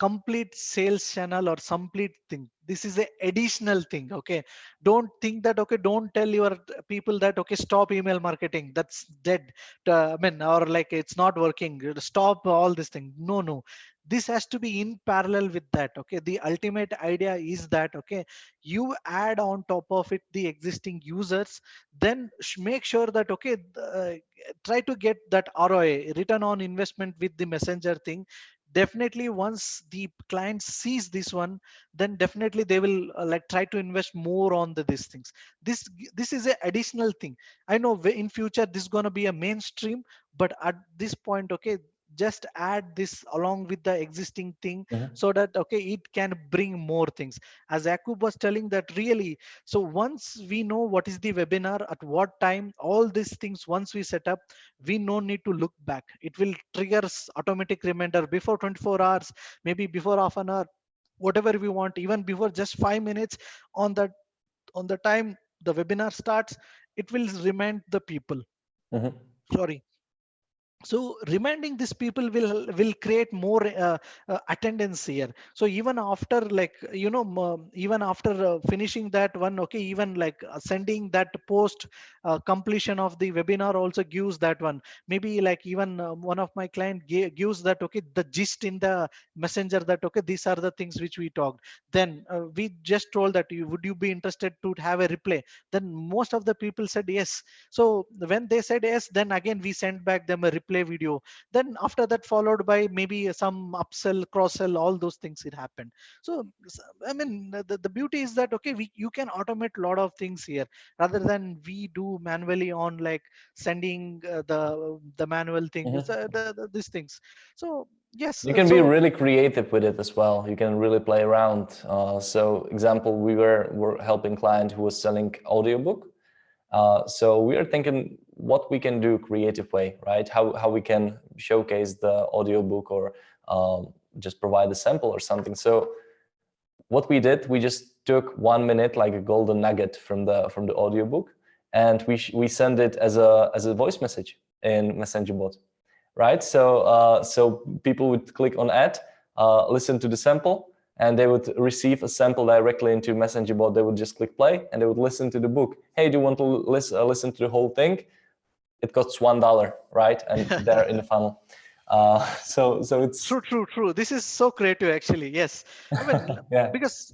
complete sales channel or complete thing. This is a additional thing. Okay, don't think that, okay, don't tell your people that, okay, stop email marketing, that's dead. I mean, or like it's not working, stop all this thing. No, no, this has to be in parallel with that. Okay, the ultimate idea is that, okay, you add on top of it the existing users, then make sure that, okay, try to get that ROI, return on investment, with the messenger thing. Definitely once the client sees this one, then definitely they will like try to invest more on these things. This is a additional thing. I know in future this is going to be a mainstream, but at this point, okay, just add this along with the existing thing, Mhm. so that, okay, it can bring more things. As Akub was telling that, really, so once we know what is the webinar, at what time, all these things once we set up, we no need to look back. It will triggers automatic reminder before 24 hours, maybe before half an hour, whatever we want, even before just 5 minutes on that, on the time the webinar starts, it will remind the people. Mhm. Sorry. So reminding these people will create more attendance here. So even after, like, even after finishing that one, okay, even like sending that post completion of the webinar also gives that one. Maybe like even one of my client gives that, okay, the gist in the messenger, that, okay, these are the things which we talked. Then we just told that, would you be interested to have a replay? Then most of the people said yes. So when they said yes, then again we sent back them a replay video. Then after that, followed by maybe some upsell, cross sell, all those things it happened. So I mean, the beauty is that, okay, you can automate a lot of things here, rather than we do manually on like sending the manual thing, Mhm. these things. So yes, You can be so really creative with it as well. You can really play around. So, example, were helping client who was selling audiobook. So we are thinking what we can do creative way, right? How we can showcase the audiobook, or just provide a sample or something. So what we did, we just took 1 minute, like a golden nugget from the audiobook, and we send it as a voice message in Messenger bot, right? So so people would click on ad, listen to the sample, and they would receive a sample directly into Messenger bot. They would just click play, and they would listen to the book. Hey, do you want to listen to the whole thing? It costs $1, right? And they're in the funnel. So it's True. This is so creative, actually. Yes, I mean, yeah. because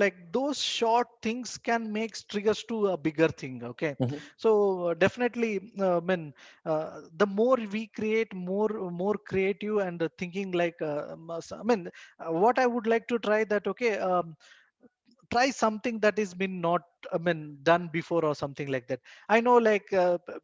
like those short things can make triggers to a bigger thing. Okay, Mhm. so definitely, I mean, the more we create, more creative and thinking like, I mean, what I would like to try that. Okay, try something that has been not, I mean, done before, or something like that. I know, like,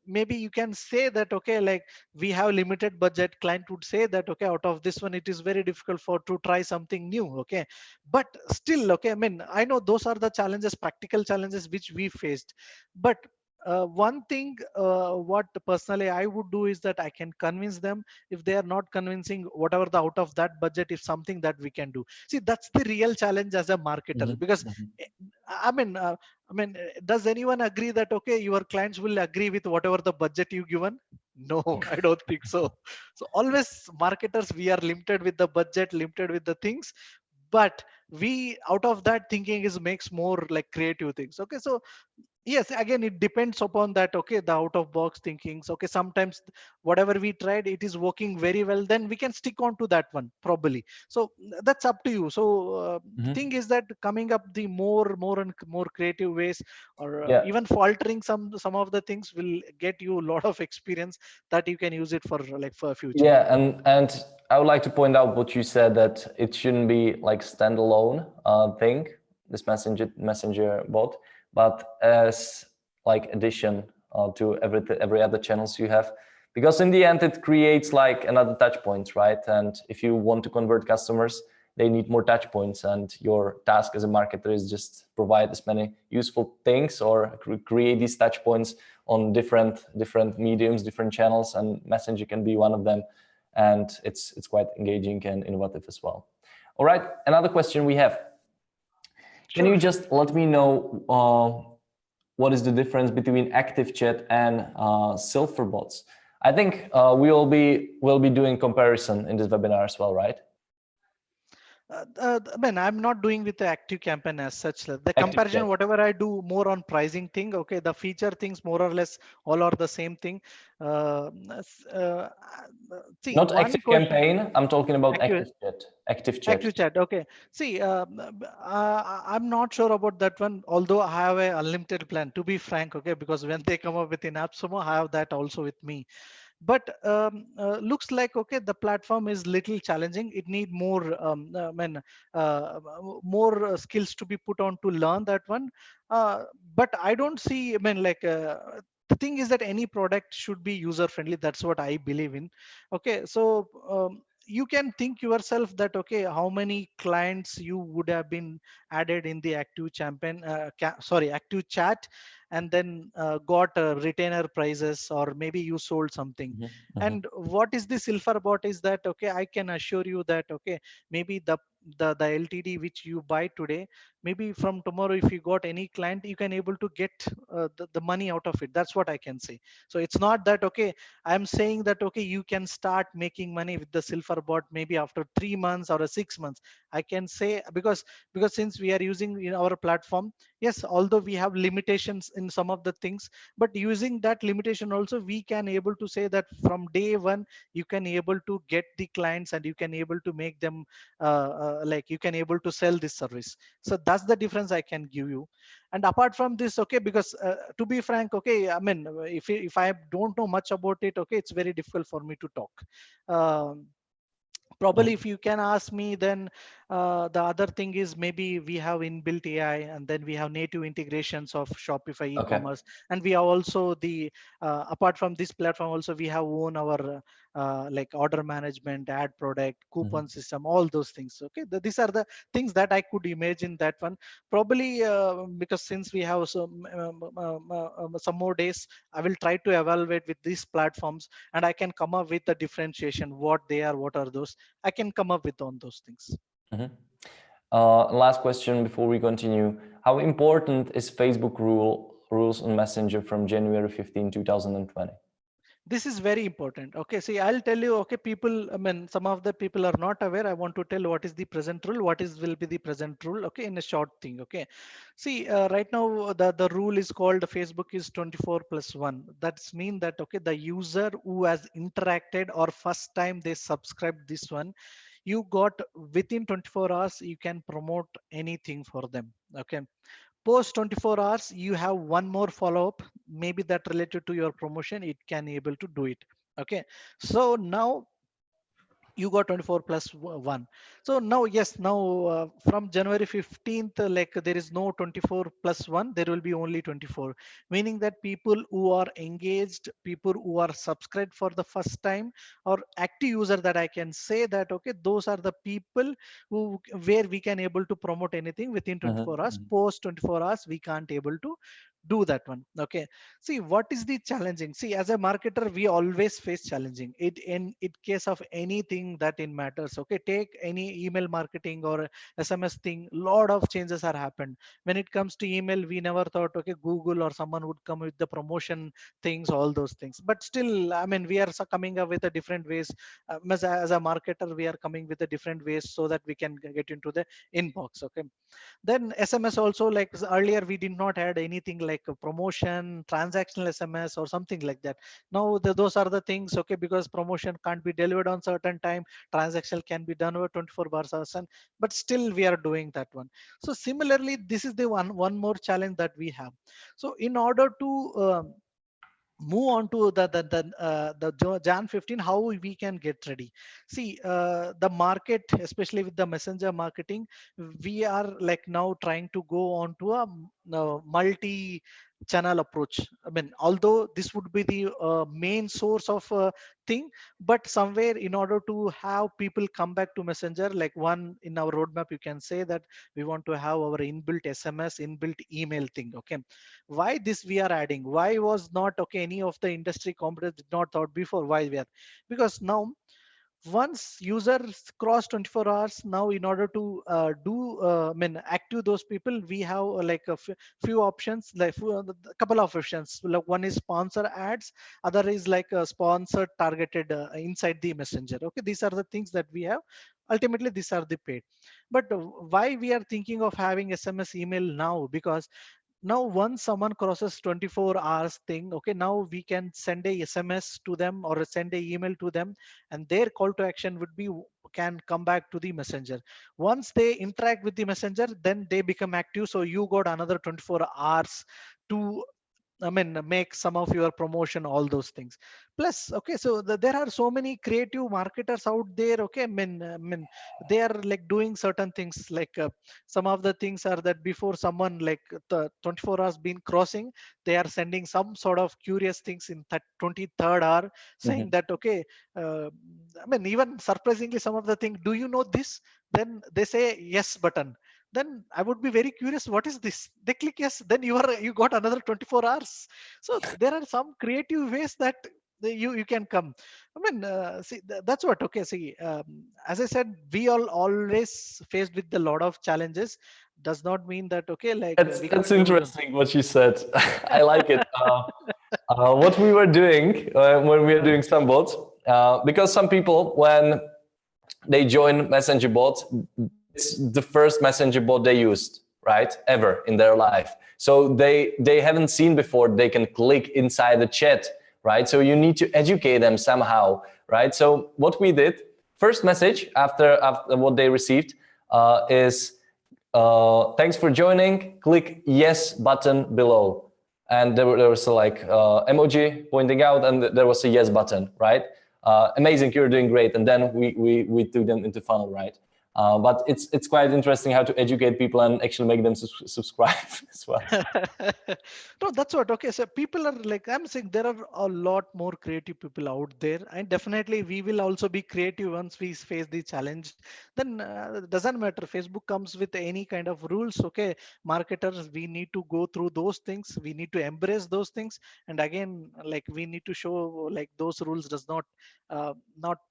maybe you can say that, okay, like, we have limited budget. Client would say that, okay, out of this one it is very difficult for to try something new. Okay, but still, okay, I mean, I know those are the challenges, practical challenges which we faced. But one thing what personally I would do is that I can convince them. If they are not convincing, whatever the out of that budget is something that we can do. See, that's the real challenge as a marketer, Mhm. because Mhm. eh, I mean, does anyone agree that, okay, your clients will agree with whatever the budget you given? No, I don't think so. So always marketers, we are limited with the budget, limited with the things, but we out of that thinking is makes more like creative things. Okay, so yes, again, it depends upon that. Okay, the out of box thinkings. Okay, sometimes whatever we tried, it is working very well, then we can stick on to that one probably. So that's up to you. So the Mhm. thing is that coming up the more and more creative ways, or Yeah. even faltering some of the things will get you a lot of experience that you can use it for, like, for future. Yeah, and I would like to point out what you said, that it shouldn't be like standalone thing, this messenger bot, but as like addition to every other channels you have, because in the end it creates like another touch points, right? And if you want to convert customers, they need more touch points, and your task as a marketer is just provide as many useful things, or create these touch points on different mediums, different channels, and Messenger can be one of them. And it's quite engaging and innovative as well. All right, another question we have. Can Sure. you just let me know what is the difference between active chat and silver bots? I think we'll be doing comparison in this webinar as well, right? I mean, I'm not doing with the active campaign as such. The Active comparison, chat. whatever I do, more on pricing thing. Okay, the feature things more or less all are the same thing. See, Not one active question. campaign. I'm talking about Active, active chat. Active chat. active chat. Okay. See, I'm not sure about that one. Although I have a unlimited plan, to be frank. Okay, because when they come up with in AppSumo, I have that also with me. But looks like okay, the platform is little challenging. It need more I mean more skills to be put on to learn that one. But I don't see, I mean, like the thing is that any product should be user friendly. That's what I believe in. Okay, so you can think yourself that okay, how many clients you would have been added in the active campaign, sorry, active chat, and then got retainer prices, or maybe you sold something. Mhm, mhm, And what is the silver bot is that okay, I can assure you that okay, maybe the ltd which you buy today, maybe from tomorrow if you got any client, you can able to get the money out of it. That's what I can say. So it's not that okay, I'm saying that okay, you can start making money with the silver bot maybe after 3 months or 6 months. I can say, because since we are using in our platform, yes, although we have limitations in some of the things, but using that limitation also, we can able to say that from day one you can able to get the clients, and you can able to make them like you can able to sell this service. So that's the difference I can give you. And apart from this, okay, because to be frank, okay, I mean, if I don't know much about it, okay, it's very difficult for me to talk. um, Probably mhm. if you can ask me, then the other thing is maybe we have inbuilt AI, and then we have native integrations of Shopify Okay. e-commerce, and we have also the apart from this platform also we have own our like order management, ad product, Mhm, coupon system, all those things. Okay, these are the things that I could imagine that one. Probably because since we have some more days, I will try to evaluate with these platforms, and I can come up with the differentiation, what they are, what are those. I can come up with on those things. mhm. Last question before we continue. How important is Facebook rules on Messenger from January 15, 2020? This is very important. Okay, see, I'll tell you. Okay, people, I mean, some of the people are not aware. I want to tell what is the present rule, what is will be the present rule. Okay, in a short thing. Okay, see, right now the rule is called Facebook is 24 plus 1. That's mean that okay, the user who has interacted or first time they subscribed this one, you got within 24 hours you can promote anything for them. Okay, post 24 hours you have one more follow up, maybe that related to your promotion, it can able to do it. Okay, so now you got 24 plus 1. So now yes, now from January 15th, like there is no 24 plus 1, there will be only 24, meaning that people who are engaged, people who are subscribed for the first time, or active user, that I can say that okay, those are the people who, where we can able to promote anything within Mhm, 24 hours. mhm, Post 24 hours we can't able to do that one. Okay, see, what is the challenging? See, as a marketer, we always face challenging. In case of anything that in matters. Okay, take any email marketing or SMS thing. Lot of changes are happened. When it comes to email, we never thought okay, Google or someone would come with the promotion things, all those things. But still, I mean, we are coming up with a different ways. As a marketer, we are coming with a different ways so that we can get into the inbox. Okay, then SMS also, like earlier we did not add anything like a promotion, transactional SMS or something like that. Now those are the things. Okay, because promotion can't be delivered on certain time, transactional can be done over 24 bars hours, and but still we are doing that one. So similarly, this is the one more challenge that we have. So in order to move on to the Jan 15, how we can get ready. See, the market, especially with the messenger marketing, we are like now trying to go on to a multi channel approach. I mean, although this would be the main source of thing, but somewhere in order to have people come back to messenger, like one in our roadmap, you can say that we want to have our inbuilt SMS, inbuilt email thing. Okay, why this we are adding? Why was not okay, any of the industry competitors did not thought before? Why we are? Because now once users cross 24 hours, now in order to do I mean active those people, we have like a few options, like a couple of options. Like one is sponsor ads, other is like a sponsored targeted inside the messenger. Okay, these are the things that we have. ultimately these are the paid. But why we are thinking of having SMS email now? Because now once someone crosses 24 hours thing, okay, now we can send a SMS to them or send a email to them, and their call to action would be can come back to the messenger. Once they interact with the messenger, then they become active, so you got another 24 hours to, I mean, make some of your promotion, all those things. Plus, okay, so there are so many creative marketers out there. Okay, I mean, they are like doing certain things. Like some of the things are that before someone like the 24 hours been crossing, they are sending some sort of curious things in that 23rd hour, saying Mhm. that okay, I mean, even surprisingly, some of the thing. Do you know this? Then they say yes button, then I would be very curious, what is this? They click yes, then you got another 24 hours. So there are some creative ways that you can come. I mean, see, that's what. Okay, see, as I said, we all always faced with a lot of challenges. Does not mean that okay, like we That's can't able to. interesting what you said. I like it. What we were doing when we were doing some bots, because some people, when they join messenger bots, it's the first messenger bot they used, right, ever in their life. So they haven't seen before they can click inside the chat, right? So you need to educate them somehow, right? So what we did, first message after what they received is thanks for joining, click yes button below. And there was a like emoji pointing out, and there was a yes button, right? Amazing, you're doing great. And then we took them into funnel, right? But it's quite interesting how to educate people and actually make them subscribe as well. No, that's what. Okay, so people are like, I'm saying there are a lot more creative people out there, and definitely we will also be creative once we face the challenge. Then doesn't matter. Facebook comes with any kind of rules. Okay, marketers, we need to go through those things. We need to embrace those things, and again, like we need to show like those rules does not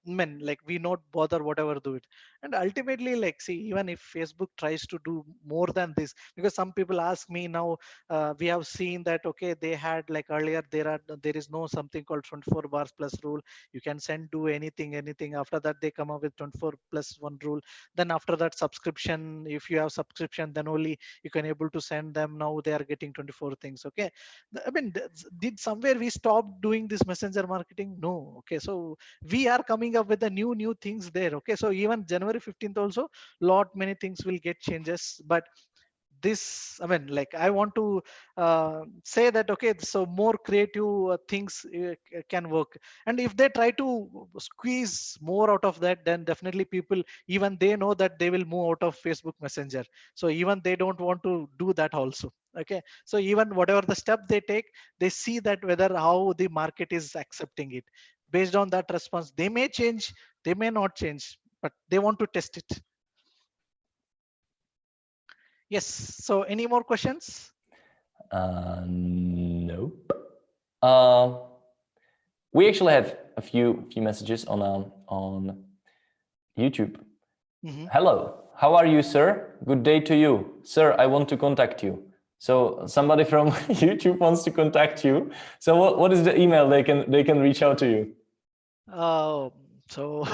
mean like we not bother whatever do it. And ultimately, like see, even if Facebook tries to do more than this, because some people ask me now, we have seen that okay, they had like earlier there is no something called 24 bars plus rule. You can send to anything. After that they come up with 24 plus one rule. Then after that subscription, if you have subscription, then only you can able to send them. Now they are getting 24 things. Okay, I mean, did somewhere we stop doing this messenger marketing? No. Okay, so we are coming up with the new things there. Okay, so even January 15th also, lot many things will get changes. But this, I mean, like I want to say that okay, so more creative things can work. And if they try to squeeze more out of that, then definitely people, even they know that they will move out of Facebook Messenger, so even they don't want to do that also. Okay, so even whatever the step they take, they see that whether how the market is accepting it. Based on that response, they may change, they may not change, but they want to test it. Yes, so any more questions? Nope. Uh, we actually have a few messages on YouTube. Mhm. Hello, how are you, sir? Good day to you, sir. I want to contact you. So somebody from YouTube wants to contact you. So what is the email they can reach out to you? Uh, so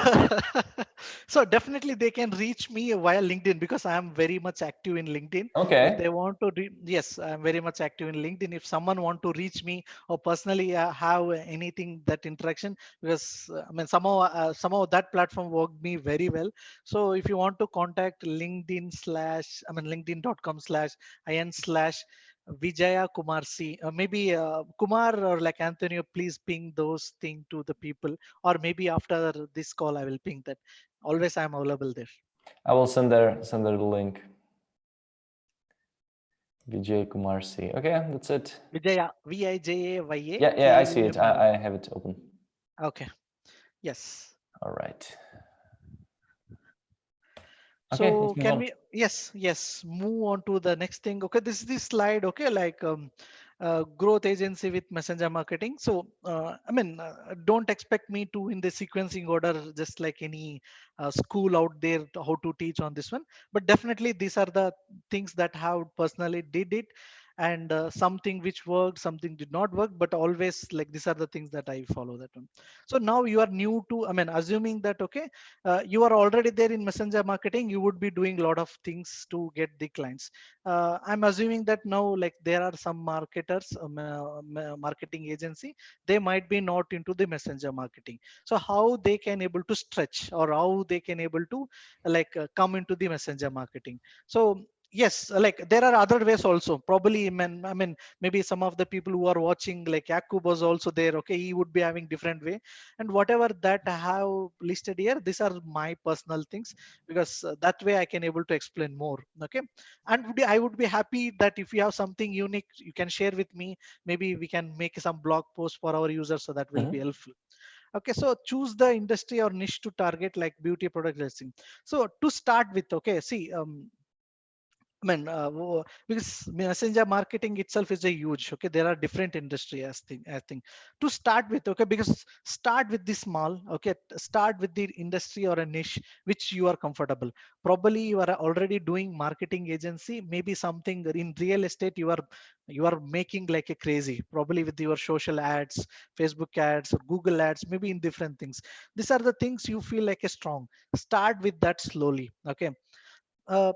so definitely they can reach me via LinkedIn, because I am very much active in LinkedIn. If Okay. they want to yes, I am very much active in LinkedIn. If someone want to reach me or personally have anything that interaction, because I mean somehow that platform worked me very well. So if you want to contact LinkedIn slash, I mean linkedin.com slash in slash Vijaya Kumar C. Maybe Kumar or like Antonio, please ping those thing to the people, or maybe after this call I will ping that. Always I'm available there. I will send her the link. Vijay Kumar C. Okay, that's it. Vijaya, Vijaya Yeah, I see it. Kumar. I have it open. Okay. Yes. All right. Okay, So let's move can on. we, yes, move on to the next thing. Okay, this is the slide. Okay, like growth agency with messenger marketing. So I mean, don't expect me to in the sequencing order, just like any school out there how to teach on this one. But definitely these are the things that how personally did it. and something which worked, something did not work, but always like these are the things that I follow that one. So now you are new to, I mean, assuming that, okay, you are already there in messenger marketing, you would be doing a lot of things to get the clients. I'm assuming that now, like there are some marketers, marketing agency, they might be not into the messenger marketing. So how they can able to stretch, or how they can able to come into the messenger marketing. So yes, like there are other ways also. Probably, I mean, maybe some of the people who are watching, like Yakub was also there. Okay, he would be having different way, and whatever that I have listed here, these are my personal things, because that way I can able to explain more. Okay, and I would be happy that if you have something unique, you can share with me. Maybe we can make some blog post for our users, so that will be helpful. Okay, so choose the industry or niche to target, like beauty product listing. So to start with, okay, see, I mean, because messenger marketing itself is a huge. Okay, there are different industry as thing. I think to start with, okay, because start with the small. Okay, start with the industry or a niche which you are comfortable. Probably you are already doing marketing agency. Maybe something in real estate you are making like a crazy. Probably with your social ads, Facebook ads, or Google ads. Maybe in different things. These are the things you feel like a strong. Start with that slowly. Okay, um,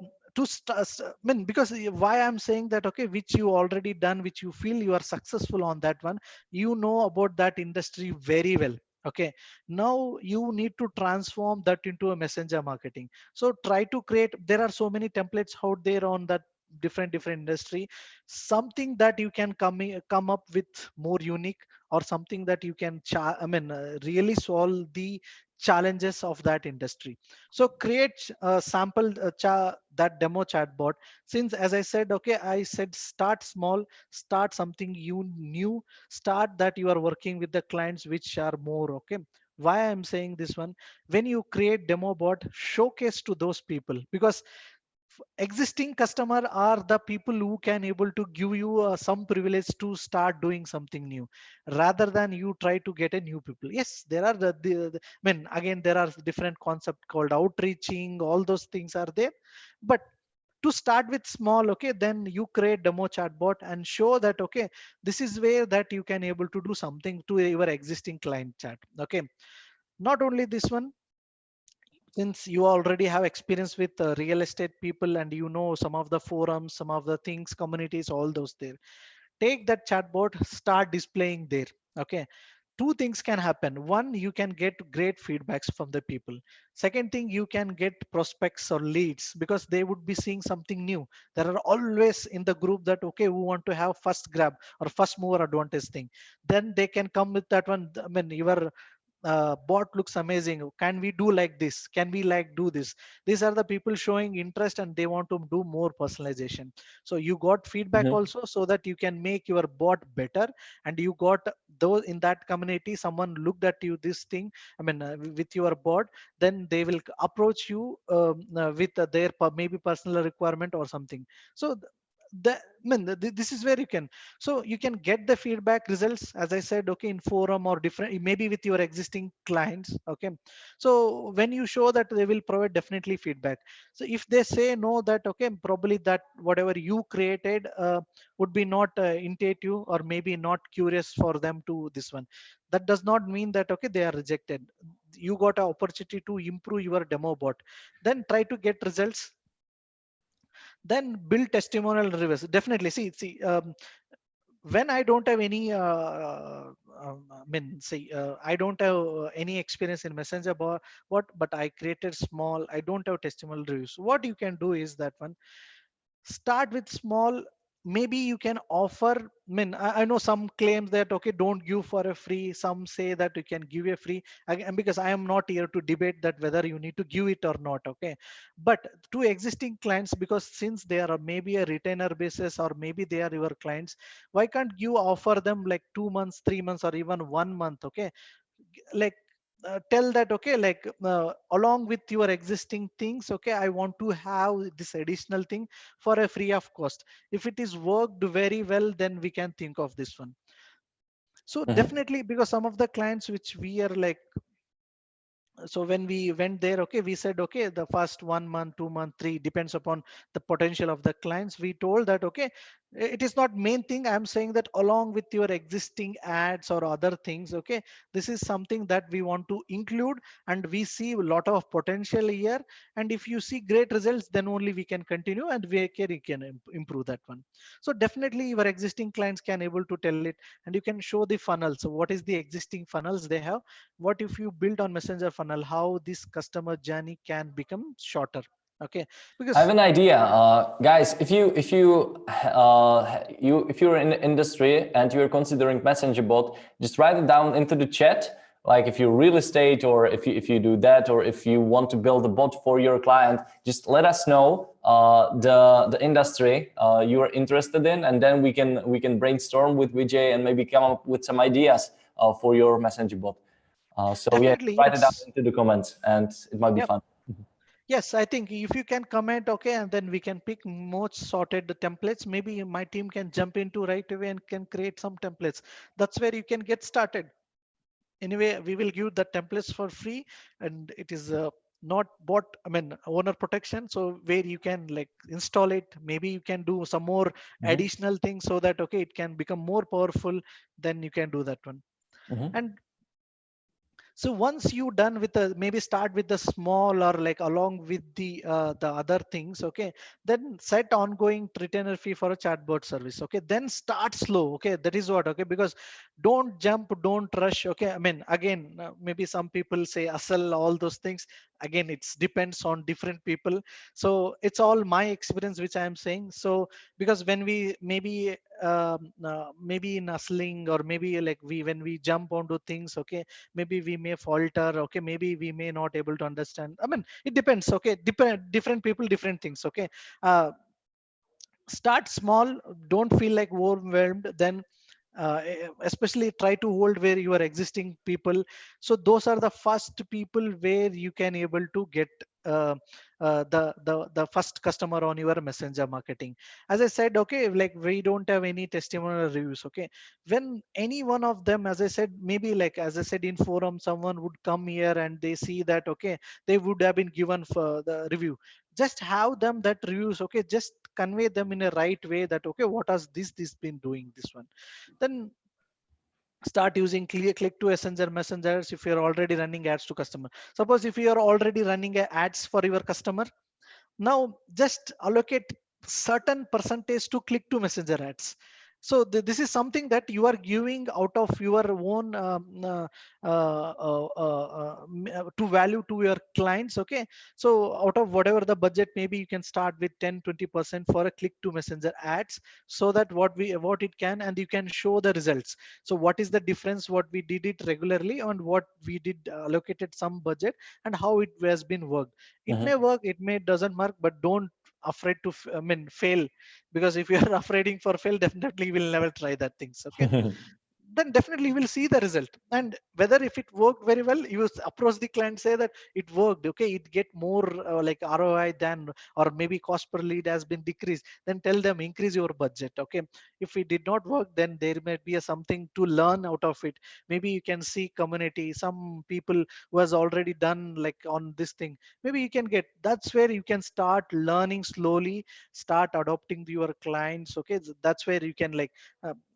I mean, because why I'm saying that, okay, which you already done, which you feel you are successful on that one, you know about that industry very well. Okay, now you need to transform that into a messenger marketing. So try to create, there are so many templates out there on that different industry, something that you can come up with more unique, or something that you can I mean, really solve the challenges of that industry. So create a sample that demo chatbot. Since, as I said, okay, I said start small, start something you new, start that you are working with the clients which are more. Okay, why I'm saying this one, when you create demo bot, showcase to those people, because existing customer are the people who can able to give you some privilege to start doing something new, rather than you try to get a new people. Yes, there are I mean, again, there are different concept called outreaching, all those things are there. But to start with small, okay, then you create demo chatbot and show that, okay, this is where that you can able to do something to your existing client chat. Okay, not only this one, since you already have experience with real estate people, and you know some of the forums, some of the things, communities, all those there, take that chatbot, start displaying there. Okay, two things can happen. One, you can get great feedbacks from the people. Second thing, you can get prospects or leads, because they would be seeing something new. There are always in the group that, okay, who want to have first grab or first mover advantage thing, then they can come with that one. I mean, your bot looks amazing, can we do like this, can we like do this. These are the people showing interest, and they want to do more personalization. So you got feedback Mhm. also, so that you can make your bot better. And you got those in that community, someone looked at you this thing, I mean, with your bot, then they will approach you with their maybe personal requirement or something. So the I mean, this is where you can, so you can get the feedback results, as I said, okay, in forum or different, maybe with your existing clients. Okay, so when you show that, they will provide definitely feedback. So if they say no, that, okay, probably that whatever you created would be not intuitive, or maybe not curious for them to this one, that does not mean that, okay, they are rejected. You got an opportunity to improve your demo bot, then try to get results, then build testimonial reviews. Definitely, see, when I don't have any I mean, see, I don't have any experience in messenger bot, but I created small, I don't have testimonial reviews. What you can do is that one, start with small. Maybe you can offer, I mean, I know some claims that, okay, don't give for a free, some say that you can give a free. Again, because I am not here to debate that whether you need to give it or not. Okay, but to existing clients, because since they are maybe a retainer basis, or maybe they are your clients, why can't you offer them like 2 months, 3 months, or even 1 month? Okay, like tell that, okay, like along with your existing things, okay, I want to have this additional thing for a free of cost. If it is worked very well, then we can think of this one. So Mhm. definitely, because some of the clients which we are like So when we went there, okay, we said, okay, the first 1 month, 2 month, three, depends upon the potential of the clients. We told that, okay, it is not main thing. I'm saying that along with your existing ads or other things, okay, this is something that we want to include, and we see a lot of potential here. And if you see great results, then only we can continue, and we can improve that one. So definitely your existing clients can able to tell it, and you can show the funnel. So what is the existing funnels they have? What if you build on messenger funnel, how this customer journey can become shorter? Okay, I have because an idea, guys. If you're in the industry and you're considering messenger bot, just write it down into the chat. Like if you real estate, or if you do that, or if you want to build a bot for your client, just let us know the industry you are interested in, and then we can brainstorm with Vijay and maybe come up with some ideas for your messenger bot. So yeah, definitely, write it down yes. into the comments, and it might be Yep. fun. Yes, I think if you can comment, okay, and then we can pick most sorted the templates. Maybe my team can jump into right away and can create some templates. That's where you can get started. Anyway, we will give the templates for free, and it is not bought, I mean, owner protection. So where you can like install it, maybe you can do some more Mhm. additional things so that, okay, it can become more powerful. Then you can do that one. Mhm. And so once you done with the, maybe start with the small, or like along with the other things, okay, then set ongoing retainer fee for a chatbot service. Okay, then start slow. Okay, that is what. Okay, because don't jump, don't rush. Okay, I mean, again, maybe some people say hustle, all those things. Again, it's depends on different people. So it's all my experience which I am saying. So because when we maybe in hustling, or maybe like we when we jump onto things, okay, maybe we may falter, okay, maybe we may not able to understand. I mean, it depends. Okay, different people, different things. Okay, uh, start small, don't feel like overwhelmed. Then especially try to hold where you are existing people. So those are the first people where you can able to get uh, the first customer on your messenger marketing. As I said, okay, like we don't have any testimonial reviews. Okay, when any one of them, as I said, maybe like as I said in forum, someone would come here and they see that, okay, they would have been given for the review. Just have them that reviews. Okay, just convey them in a right way that, okay, what has this been doing this one. Then start using clear click to messenger messengers if you're already running ads to customer. Suppose if you are already running ads for your customer, now just allocate certain percentage to click to messenger ads. So this is something that you are giving out of your own to value to your clients. Okay, so out of whatever the budget, maybe you can start with 10-20% for a click to messenger ads, so that what it can, and you can show the results. So what is the difference, what we did it regularly and what we did allocated some budget, and how it has been worked. It may Mhm. work, it may doesn't work, but don't afraid to I mean fail. Because if you are afraid for fail, definitely you will never try that things. Okay, then definitely you will see the result. And whether if it worked very well, you approach the client, say that it worked. Okay, it get more like ROI than, or maybe cost per lead has been decreased, then tell them increase your budget. Okay, if it did not work, then there might be a something to learn out of it. Maybe you can see community, some people who has already done like on this thing, maybe you can get. That's where you can start learning slowly, start adopting to your clients. Okay, that's where you can like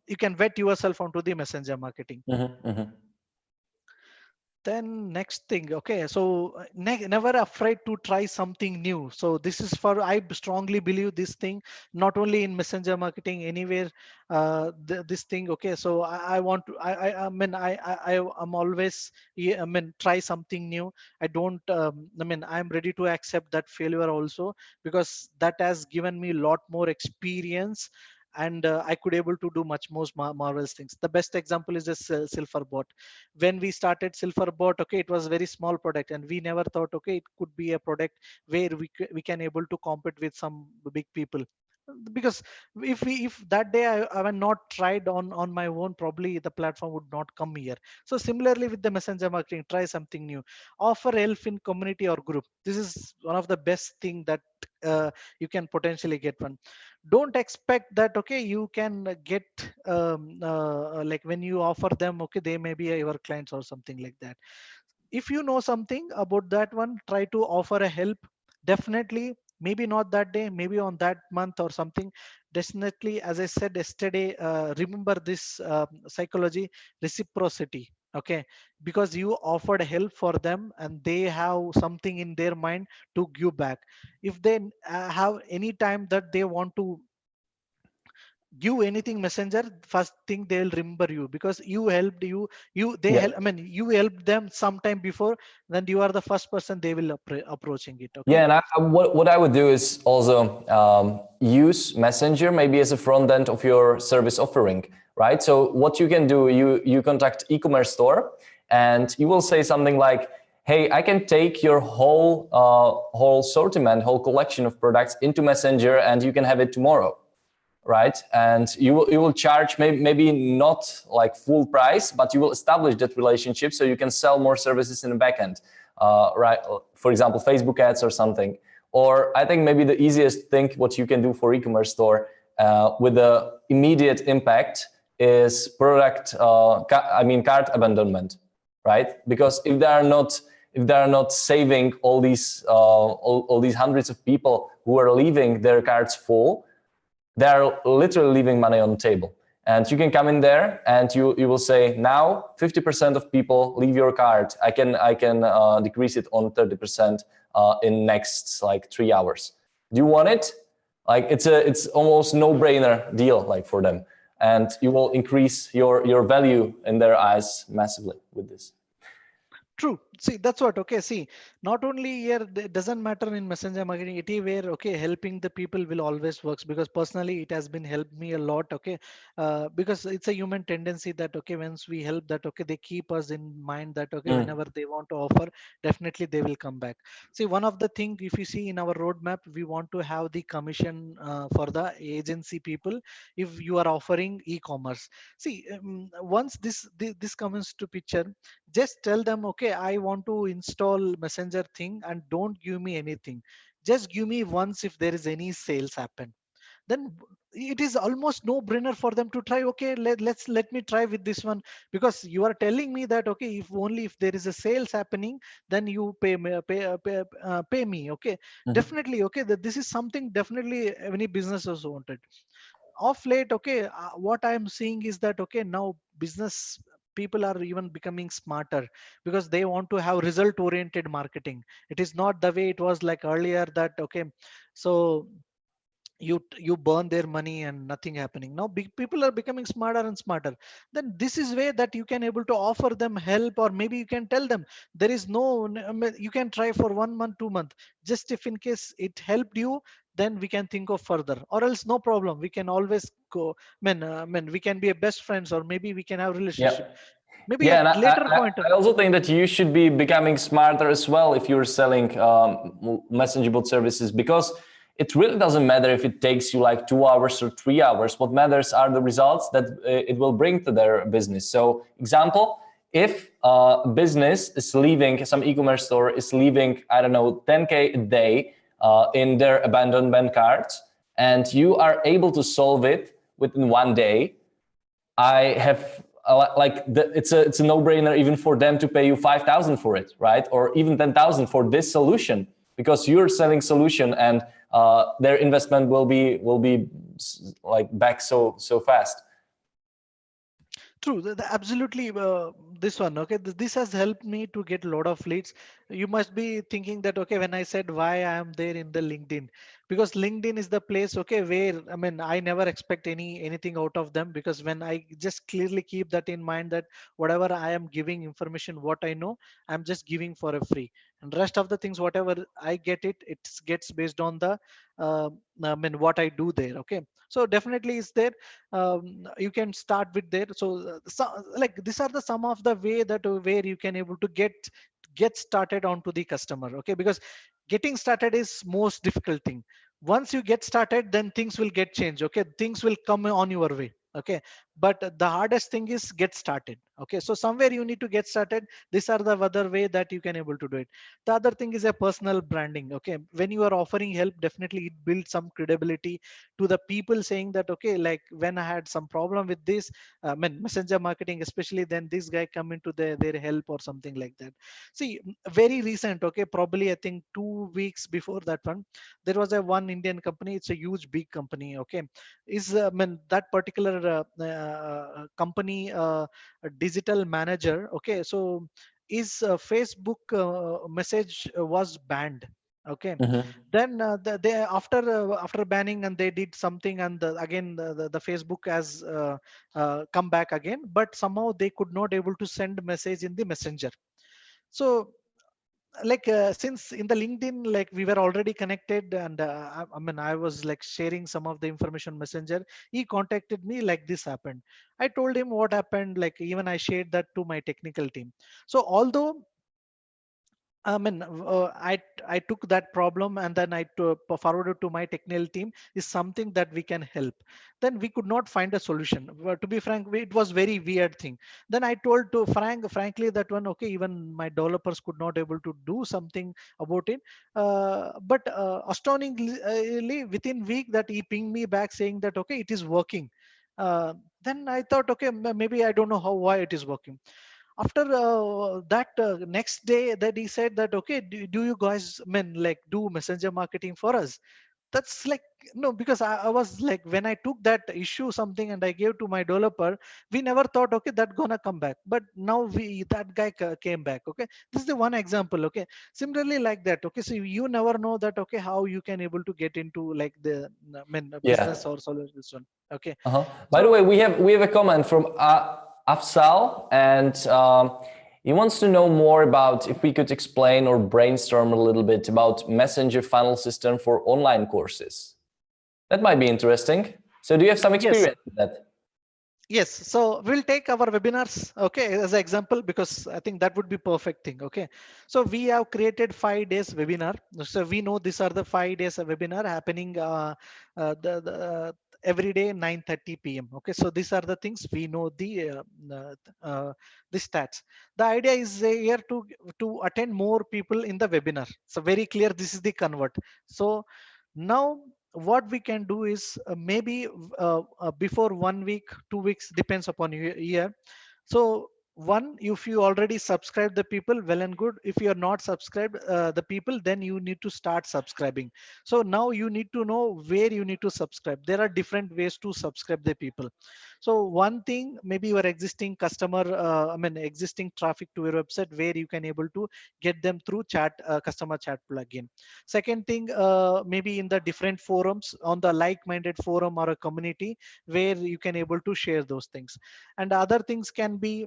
you can vet yourself onto the messenger marketing. Mhm. Mhm. Then next thing, okay, so never afraid to try something new. So this is for, I strongly believe this thing, not only in messenger marketing, anywhere, this thing. Okay, so I want to, I mean, I'm always, yeah, I mean, try something new. I don't, I mean, I'm ready to accept that failure also, because that has given me a lot more experience, and I could able to do much more marvelous things. The best example is this Silverbot. When we started Silverbot, okay, it was very small product, and we never thought, okay, it could be a product where we can able to compete with some big people. Because if that day I had not tried on my own, probably the platform would not come here. So similarly with the messenger marketing, try something new, offer help in community or group. This is one of the best thing that you can potentially get one. Don't expect that, okay, you can get like when you offer them, okay, they may be your clients or something like that. if you know something about that one, try to offer a help. Definitely, maybe not that day, maybe on that month or something. Definitely, as I said yesterday, remember this psychology, reciprocity. Okay, because you offered help for them and they have something in their mind to give back. If they have any time that they want to give anything messenger, first thing they'll remember you, because you helped you, they Yeah. help, I mean, you helped them sometime before, then you are the first person they will approaching it. Okay. Yeah, and what I would do is also use Messenger maybe as a front end of your service offering, right? So what you can do, you contact e-commerce store, and you will say something like, "Hey, I can take your whole sortiment, whole collection of products into Messenger, and you can have it tomorrow." Right, and you will charge maybe not like full price, but you will establish that relationship so you can sell more services in the back end, right? For example, Facebook ads or something. Or I think maybe the easiest thing what you can do for e-commerce store with the immediate impact is cart abandonment, right? Because if they are not saving all these hundreds of people who are leaving their carts full, they're literally leaving money on the table. And you can come in there and you will say, now 50% of people leave your cart. I can decrease it on 30% in next like 3 hours. Do you want it? Like it's almost no-brainer deal like for them, and you will increase your value in their eyes massively with this. True. See, that's what. Okay. See, not only here, it doesn't matter in messenger marketing, anywhere. Okay, helping the people will always works, because personally, it has been helped me a lot. Okay, because it's a human tendency that okay, once we help that, okay, they keep us in mind that okay, whenever they want to offer, definitely they will come back. See, one of the thing, if you see in our roadmap, we want to have the commission for the agency people if you are offering e-commerce. See, once this comes to picture, just tell them, okay, I want to install messenger thing and don't give me anything, just give me once if there is any sales happen. Then it is almost no brainer for them to try. Okay, let me try with this one, because you are telling me that okay, if only if there is a sales happening, then you pay me. Okay, Mhm. definitely. Okay, that this is something definitely any businesses wanted. Of late, okay, what I am seeing is that okay, now business people are even becoming smarter, because they want to have result oriented marketing. It is not the way it was like earlier that okay, so you burn their money and nothing happening. Now big people are becoming smarter and smarter. Then this is way that you can able to offer them help, or maybe you can tell them there is no, I mean, you can try for 1 month 2 month, just if in case it helped you, then we can think of further, or else no problem, we can always go. I mean we can be a best friends, or maybe we can have Yeah. relationship, maybe Yeah, at and later point. I also think that you should be becoming smarter as well if you're selling messenger bot services, because it really doesn't matter if it takes you like 2 hours or 3 hours. What matters are the results that it will bring to their business. So, example, if a business is leaving, some e-commerce store is leaving, I don't know, 10K a day in their abandonment carts, and you are able to solve it within 1 day, I have it's a no-brainer even for them to pay you 5,000 for it, right? Or even 10,000 for this solution, because you're selling solution, and their investment will be like back so fast. True, absolutely. This one, okay, this has helped me to get a lot of leads. You must be thinking that, okay, when I said why I am there in the LinkedIn, because LinkedIn is the place, okay, where I mean, I never expect anything out of them, because when I just clearly keep that in mind that whatever I am giving information, what I know, I'm just giving for a free, and rest of the things, whatever I get it, it gets based on the, uh, I mean, what I do there. Okay, so definitely is there. You can start with there. So like these are the some of the way that where you can able to get started onto the customer. Okay, because getting started is most difficult thing. Once you get started, then things will get changed. Okay, things will come on your way. Okay, but the hardest thing is get started. Okay, so somewhere you need to get started. These are the other way that you can able to do it. The other thing is a personal branding. Okay, when you are offering help, definitely it builds some credibility to the people, saying that okay, like when I had some problem with this, I mean messenger marketing especially, then this guy come into their help or something like that. See, very recent, okay, probably I think 2 weeks before that one, there was a one Indian company. It's a huge big company. Okay, is I mean that particular company a digital manager. Okay, so his Facebook message was banned. Okay, Hmm. then they after banning, and they did something, and again the Facebook has come back again, but somehow they could not able to send message in the messenger. So like since in the LinkedIn, like we were already connected, and I mean I was like sharing some of the information messenger. He contacted me, like this happened. I told him what happened, like even I shared that to my technical team. So although I mean, I took that problem, and then forwarded to my technical team. Is something that we can help. Then we could not find a solution. To be frank, it was very weird thing. Then I told to frankly that one, okay, even my developers could not able to do something about it. But astonishingly, within week that he pinged me back saying that okay, it is working. Then I thought, okay, maybe I don't know why it is working. After that next day that he said that okay, do you guys mean like do messenger marketing for us? That's like no, because I was like when I took that issue something and I gave to my developer, we never thought okay that gonna come back, but now we that guy came back. Okay, this is the one example. Okay, similarly like that. Okay, so you never know that okay how you can able to get into like the I mean Yeah. business or solution. Okay, Uh-huh. By the so way, we have a comment from Afsal, and he wants to know more about if we could explain or brainstorm a little bit about messenger funnel system for online courses. That might be interesting. So, do you have some yes. experience with that? Yes, so we'll take our webinars, okay, as an example, because I think that would be perfect thing. Okay, so we have created 5 days webinar. So we know these are the 5 days of webinar happening every day 9:30 p.m. Okay, so these are the things we know the stats. The idea is here to attend more people in the webinar. So very clear. This is the convert. So now what we can do is maybe before 1 week 2 weeks depends upon year. So one, if you already subscribe the people, well and good. If you are not subscribed the people, then you need to start subscribing. So now you need to know where you need to subscribe. There are different ways to subscribe the people. So one thing, maybe your existing customer I mean existing traffic to your website, where you can able to get them through chat customer chat plugin. Second thing, maybe in the different forums, on the like-minded forum or a community, where you can able to share those things. And other things can be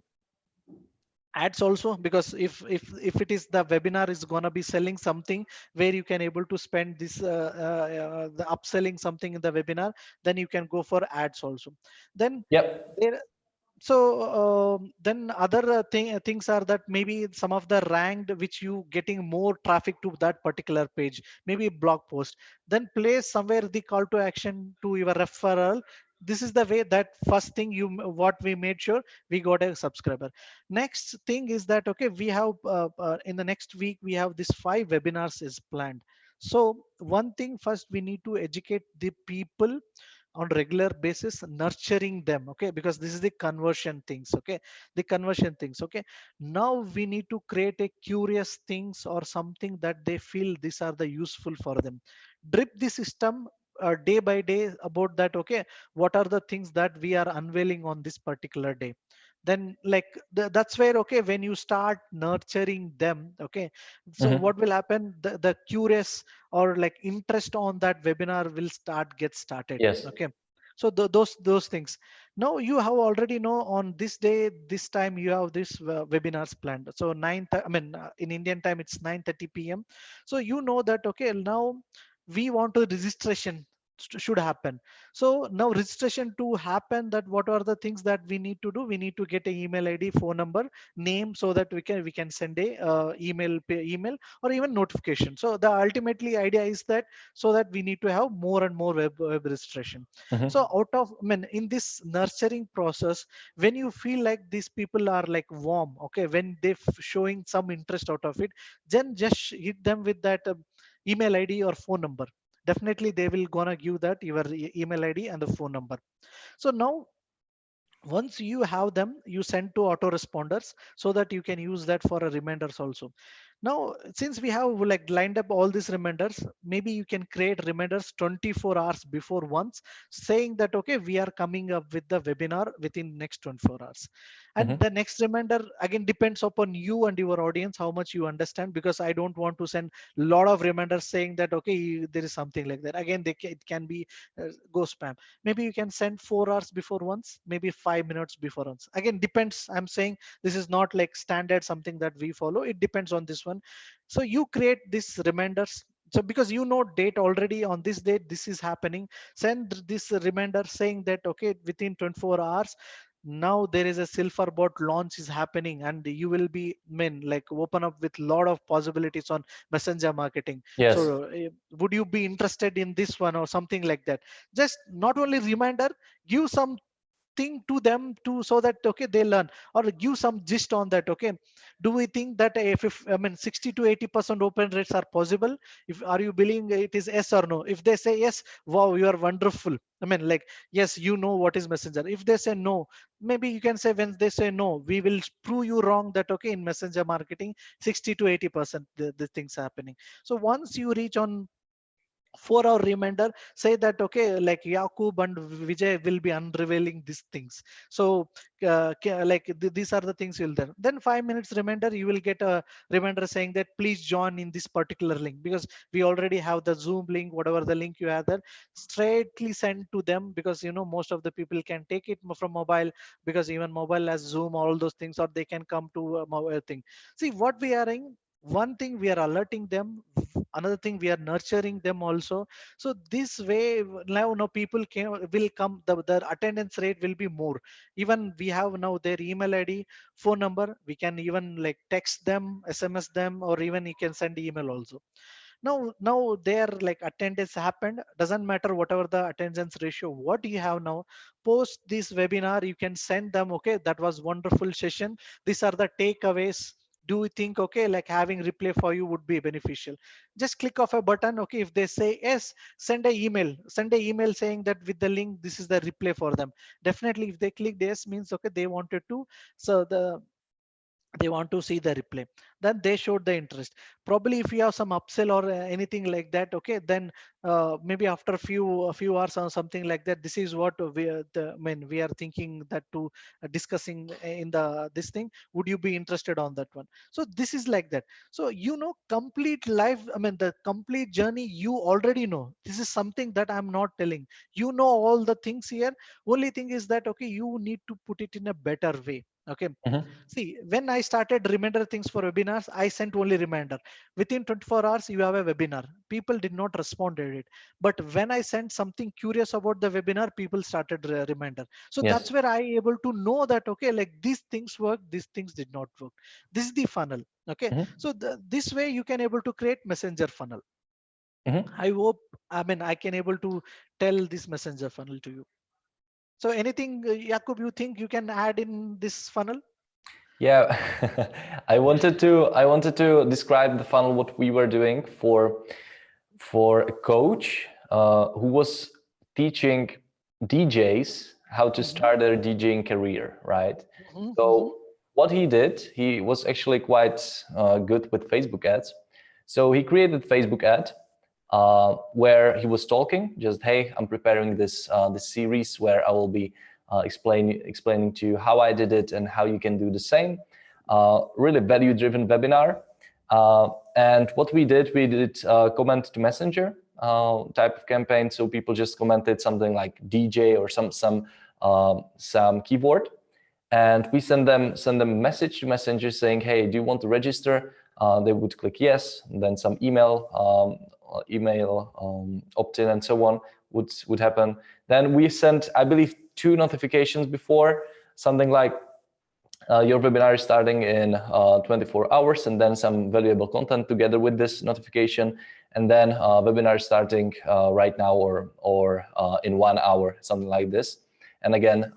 ads also, because if it is the webinar is going to be selling something where you can able to spend this the upselling something in the webinar, then you can go for ads also. Then Yep. there, so then other things are that maybe some of the ranked which you getting more traffic to that particular page, maybe blog post, then place somewhere the call to action to your referral. This is the way that first thing you what we made sure we got a subscriber. Next thing is that okay, we have in the next week we have this 5 webinars is planned. So one thing, first we need to educate the people on regular basis, nurturing them. Okay, because this is the conversion things. Okay, the conversion things. Okay, now we need to create a curious things or something that they feel these are the useful for them. Drip the system day by day about that. Okay, what are the things that we are unveiling on this particular day. Then like that's where okay, when you start nurturing them, okay, so Hmm. what will happen, the curious or like interest on that webinar will get started. Yes. Okay, so those things. Now you have already know on this day this time you have this webinars planned. So I mean in Indian time it's 9:30 p.m. So you know that okay, now we want to registration. should happen. So now registration to happen, that what are the things that we need to do? We need to get a email ID, phone number, name, so that we can send a email or even notification. So the ultimately idea is that, so that we need to have more and more web registration. So out of, I mean, in this nurturing process, when you feel like these people are like warm, okay, when they showing some interest out of it, then just hit them with that email ID or phone number. Definitely they will gonna give that your email ID and the phone number. So now once you have them, you send to autoresponders so that you can use that for a reminders also. Now since we have like lined up all these reminders, maybe you can create reminders 24 hours before once, saying that okay, we are coming up with the webinar within next 24 hours. And the next reminder again depends upon you and your audience, how much you understand, because I don't want to send a lot of reminders saying that okay, there is something like that. Again, it can be go spam. Maybe you can send 4 hours before once, maybe 5 minutes before once. Again, depends. I'm saying this is not like standard something that we follow. It depends on this one. So you create these reminders. So because you know date already, on this date this is happening, send this reminder saying that okay, within 24 hours now there is a silverbot launch is happening, and you will be like open up with lot of possibilities on messenger marketing. Yes. So would you be interested in this one or something like that? Just not only reminder, give some thing to them to, so that okay, they learn, or give some gist on that. Okay, do we think that if I mean 60 to 80% open rates are possible? If are you believing it is yes or no? If they say yes, wow, you are wonderful, I mean like yes, you know what is messenger. If they say no, maybe you can say, when they say no, we will prove you wrong that okay, in messenger marketing 60 to 80% the things happening. So once you reach on 4 hour reminder, say that okay, like Yakub and Vijay will be unveiling these things. So these are the things you'll then 5 minutes reminder, you will get a reminder saying that please join in this particular link, because we already have the Zoom link, whatever the link you have there, straightly send to them, because you know most of the people can take it from mobile, because even mobile has Zoom, all those things, or they can come to a mobile thing. See what we are doing, one thing we are alerting them, another thing we are nurturing them also. So this way now people will come, the attendance rate will be more. Even we have now their email ID, phone number, we can even like text them, SMS them, or even you can send email also. Now their like attendance happened, doesn't matter whatever the attendance ratio what you have now, post this webinar you can send them okay, that was wonderful session, these are the takeaways. Do you think okay, like having replay for you would be beneficial? Just click off a button. Okay, if they say yes, send a email saying that with the link, this is the replay for them. Definitely if they click yes, means okay, they wanted to, so they want to see the replay, then they showed the interest. Probably if you have some upsell or anything like that, okay, then maybe after a few hours or something like that, this is what I mean we are thinking that to discussing in the this thing, would you be interested on that one? So this is like that. So you know complete life, I mean the complete journey you already know. This is something that I'm not telling, you know all the things here. Only thing is that okay, you need to put it in a better way. Okay, see, when I started reminder things for webinars, I sent only reminder. Within 24 hours, you have a webinar. People did not respond to it. But when I sent something curious about the webinar, people started reminder. So Yes. that's where I able to know that, okay, like these things work, these things did not work. This is the funnel. Okay. So this way you can able to create messenger funnel. I hope, I mean, I can able to tell this messenger funnel to you. So anything, Jakub, you think you can add in this funnel? Yeah, I wanted to describe the funnel what we were doing for a coach who was teaching DJs how to start their DJing career, right? So what he did, he was actually quite good with Facebook ads. So he created Facebook ad where he was talking, just hey, I'm preparing this series where I will be explaining to you how I did it and how you can do the same. Really value-driven webinar. And what we did comment to messenger type of campaign. So people just commented something like DJ or some keyword, and we send them a message to messenger saying, hey, do you want to register? They would click yes, and then some email opt-in and so on would happen. Then we sent, I believe, 2 notifications before, something like your webinar is starting in 24 hours, and then some valuable content together with this notification, and then webinar starting right now or in 1 hour, something like this. And again,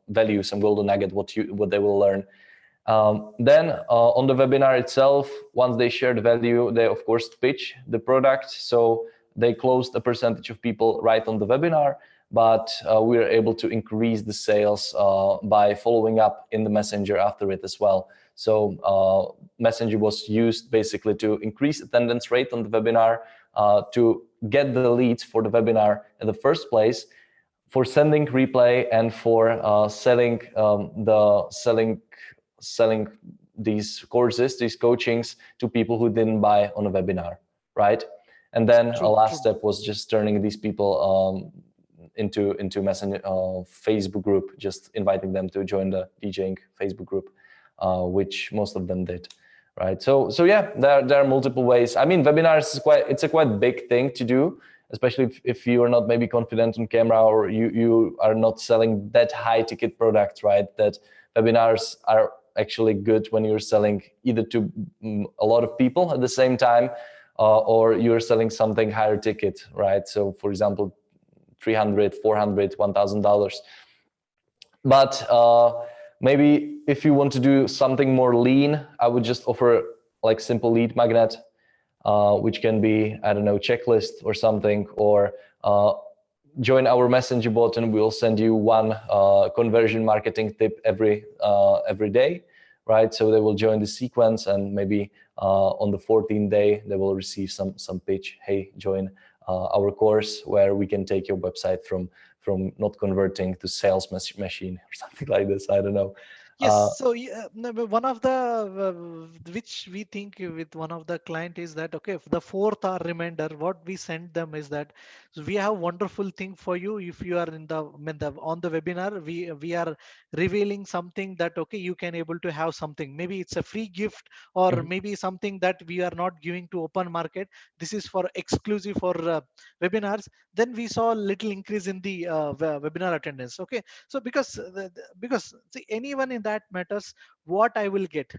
value, some golden nugget, what they will learn. Then on the webinar itself, once they shared value, they of course pitch the product. So they closed a percentage of people right on the webinar, but we were able to increase the sales by following up in the messenger after it as well. So messenger was used basically to increase attendance rate on the webinar, to get the leads for the webinar in the first place, for sending replay, and for selling these courses, these coachings to people who didn't buy on a webinar, right? And then a last step was just turning these people into messenger Facebook group, just inviting them to join the DJing Facebook group, which most of them did, right? So yeah, there are multiple ways. I mean, webinars it's a quite big thing to do, especially if you are not maybe confident on camera, or you are not selling that high ticket products, right? That webinars are actually good when you're selling either to a lot of people at the same time, or you're selling something higher ticket, right? So for example, $300, $400, $1,000. But maybe if you want to do something more lean, I would just offer like simple lead magnet, which can be, I don't know, checklist or something, or join our messenger bot and we'll send you one conversion marketing tip every day, right? So they will join the sequence, and maybe on the 14th day they will receive some pitch. Hey, join our course where we can take your website from not converting to sales machine or something like this. I don't know. Yes. So no, but one of the which we think with one of the client is that, okay, if the 4th hour reminder, what we send them is that, so we have wonderful thing for you. If you are in on the webinar, we are revealing something that, okay, you can able to have something. Maybe it's a free gift, or maybe something that we are not giving to open market. This is for exclusive for webinars. Then we saw a little increase in the webinar attendance. Okay, so because see, anyone in that matters what I will get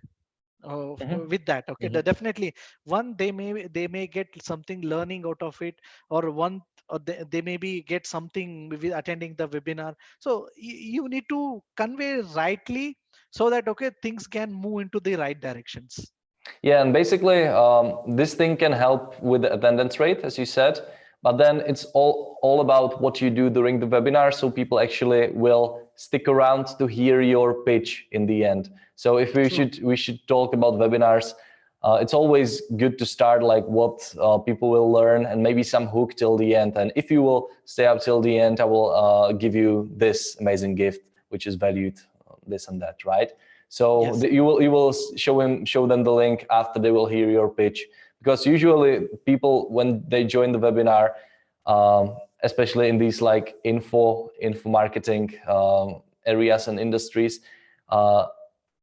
with that. Okay, definitely one, they may get something learning out of it, or one, or they maybe get something with attending the webinar. So you need to convey rightly, so that, okay, things can move into the right directions. Yeah, and basically this thing can help with the attendance rate, as you said, but then it's all about what you do during the webinar, so people actually will stick around to hear your pitch in the end. So if we should talk about webinars, it's always good to start like what people will learn, and maybe some hook till the end. And if you will stay up till the end, I will give you this amazing gift, which is valued this and that, right? So Yes. you will show them the link after they will hear your pitch, because usually people, when they join the webinar, especially in these like info marketing areas and industries,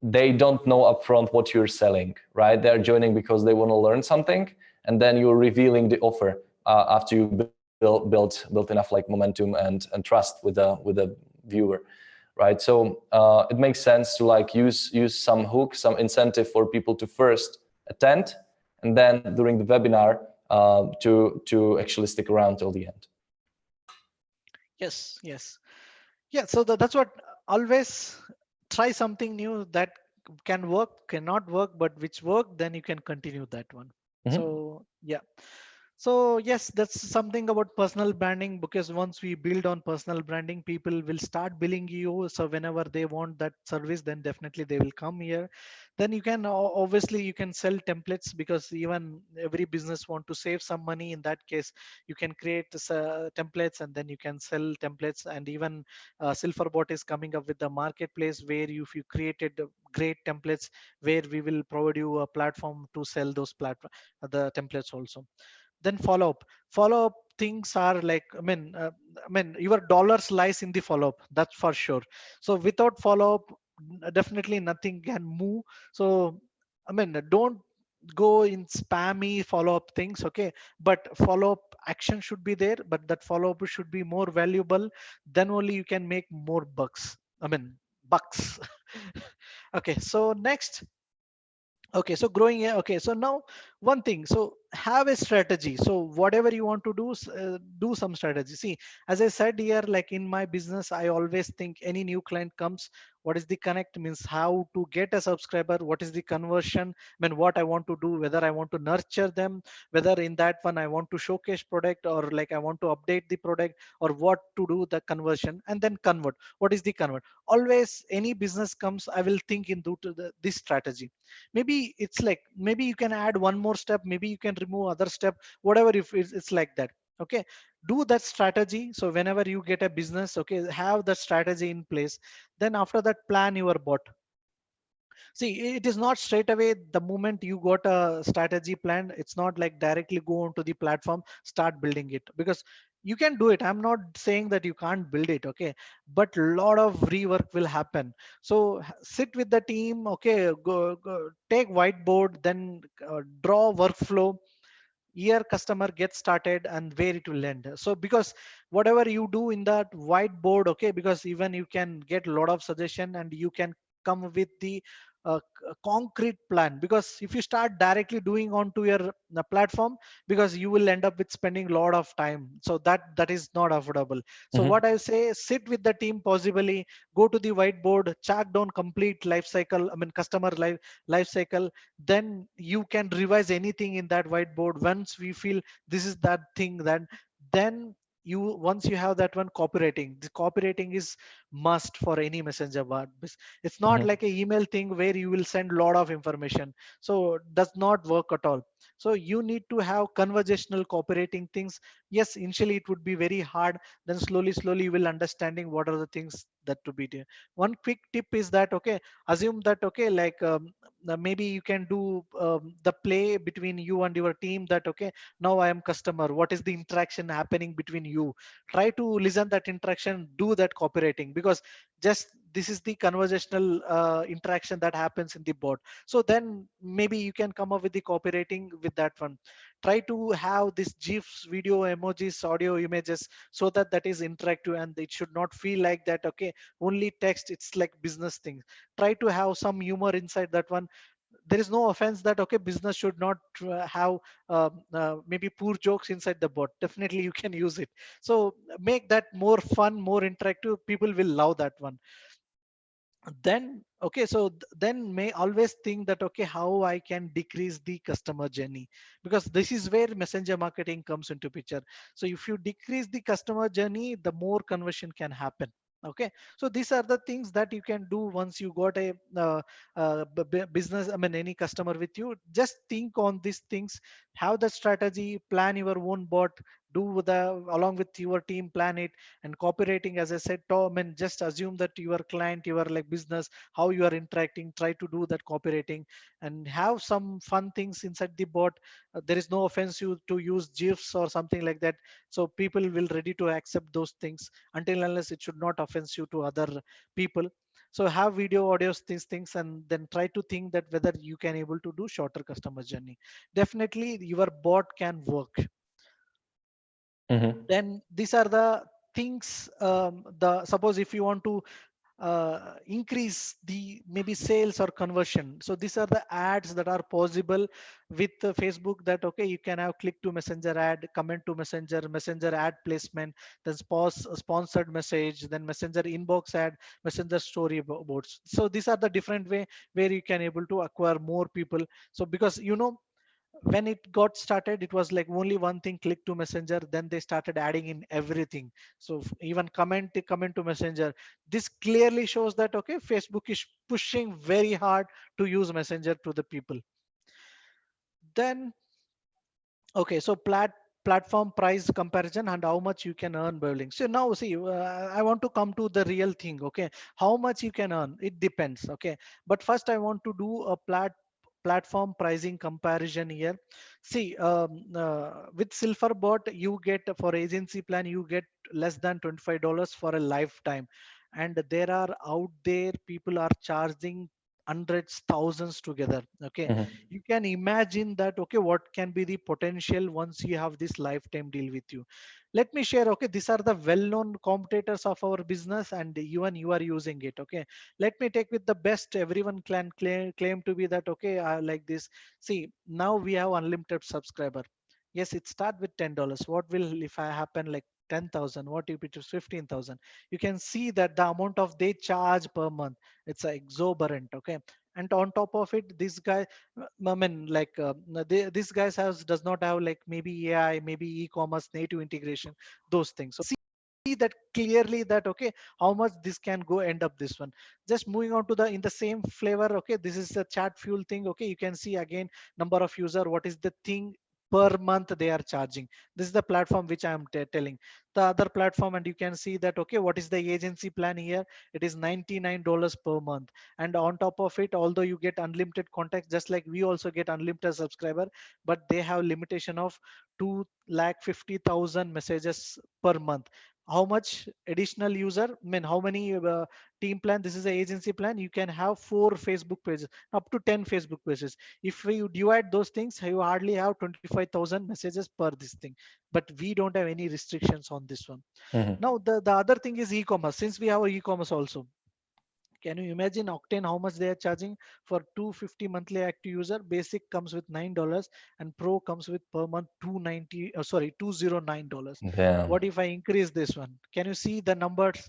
they don't know upfront what you're selling, right? They're joining because they want to learn something, and then you're revealing the offer after you built enough like momentum and trust with the viewer, right? So it makes sense to like use some hook, some incentive for people to first attend, and then during the webinar to actually stick around till the end. Yes. Yeah. So that's what, always try something new that can work, cannot work, but which work, then you can continue that one. So yeah. So yes, that's something about personal branding, because once we build on personal branding, people will start billing you. So whenever they want that service, then definitely they will come here. Then you can obviously you can sell templates, because even every business want to save some money. In that case, you can create templates, and then you can sell templates. And even Silverbot is coming up with the marketplace where if you created great templates, where we will provide you a platform to sell those the templates also. Then follow up things are like, your dollars lies in the follow up, that's for sure. So without follow up, definitely nothing can move. So don't go in spammy follow up things. Okay, but follow up action should be there, but that follow up should be more valuable. Then only you can make more bucks. I mean, bucks. Okay, so next. Okay, so growing. Okay, so now one thing. So have a strategy. So whatever you want to do, do some strategy. See, as I said here, like in my business, I always think any new client comes, what is the connect means how to get a subscriber, what is the conversion, I mean what I want to do, whether I want to nurture them, whether in that one I want to showcase product or like I want to update the product, or what to do the conversion, and then convert. What is the convert? Always any business comes, I will think into this strategy. Maybe it's like, maybe you can add one more step, maybe you can remove other step, whatever, if it's like that. Okay, do that strategy. So whenever you get a business, okay, have the strategy in place. Then after that, plan your bot. See, it is not straight away the moment you got a strategy plan. It's not like directly go onto the platform, start building it, because you can do it. I'm not saying that you can't build it, okay, but a lot of rework will happen. So sit with the team, okay, go take whiteboard, then draw workflow, year customer gets started and where it will end. So because whatever you do in that whiteboard, okay, because even you can get a lot of suggestion and you can come with the concrete plan. Because if you start directly doing onto your platform, because you will end up with spending a lot of time, so that is not affordable. So Mm-hmm. what I say, sit with the team, possibly go to the whiteboard, chart down complete life cycle, I mean customer life cycle. Then you can revise anything in that whiteboard once we feel this is that thing. Then you, once you have that one, copywriting, the copywriting is must for any messenger bot. It's not Mm-hmm. like a email thing where you will send lot of information, so does not work at all. So you need to have conversational copywriting things. Yes, initially it would be very hard, then slowly you will understanding what are the things that to be there. One quick tip is that, okay, assume that, okay, like maybe you can do the play between you and your team, that okay, now I am customer, what is the interaction happening between you. Try to listen that interaction, do that copywriting, because just this is the conversational interaction that happens in the bot. So then maybe you can come up with the copywriting with that one. Try to have this gifs, video, emojis, audio, images, so that that is interactive and it should not feel like that, okay, only text, it's like business things. Try to have some humor inside that one. There is no offense that, okay, business should not have maybe poor jokes inside the bot. Definitely you can use it. So make that more fun, more interactive, people will love that one. Then okay, so then may always think that, okay, how I can decrease the customer journey, because this is where messenger marketing comes into picture. So if you decrease the customer journey, the more conversion can happen. Okay, so these are the things that you can do once you got a business, I mean any customer with you. Just think on these things, have the strategy, plan your own bot, do the along with your team, plan it. And copywriting, as I said, Tom, and just assume that your client, your like business, how you are interacting, try to do that copywriting, and have some fun things inside the bot. There is no offense you to use gifs or something like that, so people will ready to accept those things, until unless it should not offense you to other people. So have video, audios, these things, and then try to think that whether you can able to do shorter customer journey. Definitely your bot can work. Mm-hmm. Then these are the things, the suppose if you want to increase the maybe sales or conversion, so these are the ads that are possible with Facebook, that okay, you can have click to messenger ad, comment to messenger, messenger ad placement, then sponsored message, then messenger inbox ad, messenger story boards. So these are the different way where you can able to acquire more people. So because when it got started, it was like only one thing, click to messenger, then they started adding in everything. So even comment to messenger. This clearly shows that, okay, Facebook is pushing very hard to use messenger to the people. Then okay, so platform price comparison and how much you can earn by building. So now see, I want to come to the real thing. Okay, how much you can earn, it depends. Okay, but first I want to do a platform pricing comparison here. See, with Silverbot, you get for agency plan, you get less than $25 for a lifetime, and there are out there people are charging hundreds, thousands together. Okay, Mhm. you can imagine that. Okay, what can be the potential once you have this lifetime deal with you? Let me share. Okay, these are the well-known competitors of our business, and even you are using it. Okay, let me take with the best. Everyone can claim to be that. Okay, I like this. See, now we have unlimited subscriber. Yes, it start with $10. What will if I happen like 10,000? What if it is 15,000? You can see that the amount of they charge per month, it's exorbitant. Okay, and on top of it, this guy, I mean, like this guys has does not have like maybe AI, maybe e-commerce native integration, those things. So see that clearly that okay, how much this can go end up this one. Just moving on to the in the same flavor. Okay, this is the chat fuel thing. Okay, you can see again number of user. What is the thing per month they are charging? This is the platform which I am telling. The other platform, and you can see that okay, what is the agency plan here? It is $99 per month, and on top of it, although you get unlimited contacts, just like we also get unlimited subscriber, but they have limitation of 250,000 messages per month. How much additional user, I mean, how many team plan? This is an agency plan. You can have 4 Facebook pages, up to 10 Facebook pages. If you divide those things, you hardly have 25,000 messages per this thing. But we don't have any restrictions on this one. Mhm. Now the other thing is e-commerce. Since we have e-commerce also, can you imagine Octane how much they are charging for 250 monthly active user? Basic comes with $9 and Pro comes with per month 290. Sorry, $209. Damn. What if I increase this one? Can you see the numbers?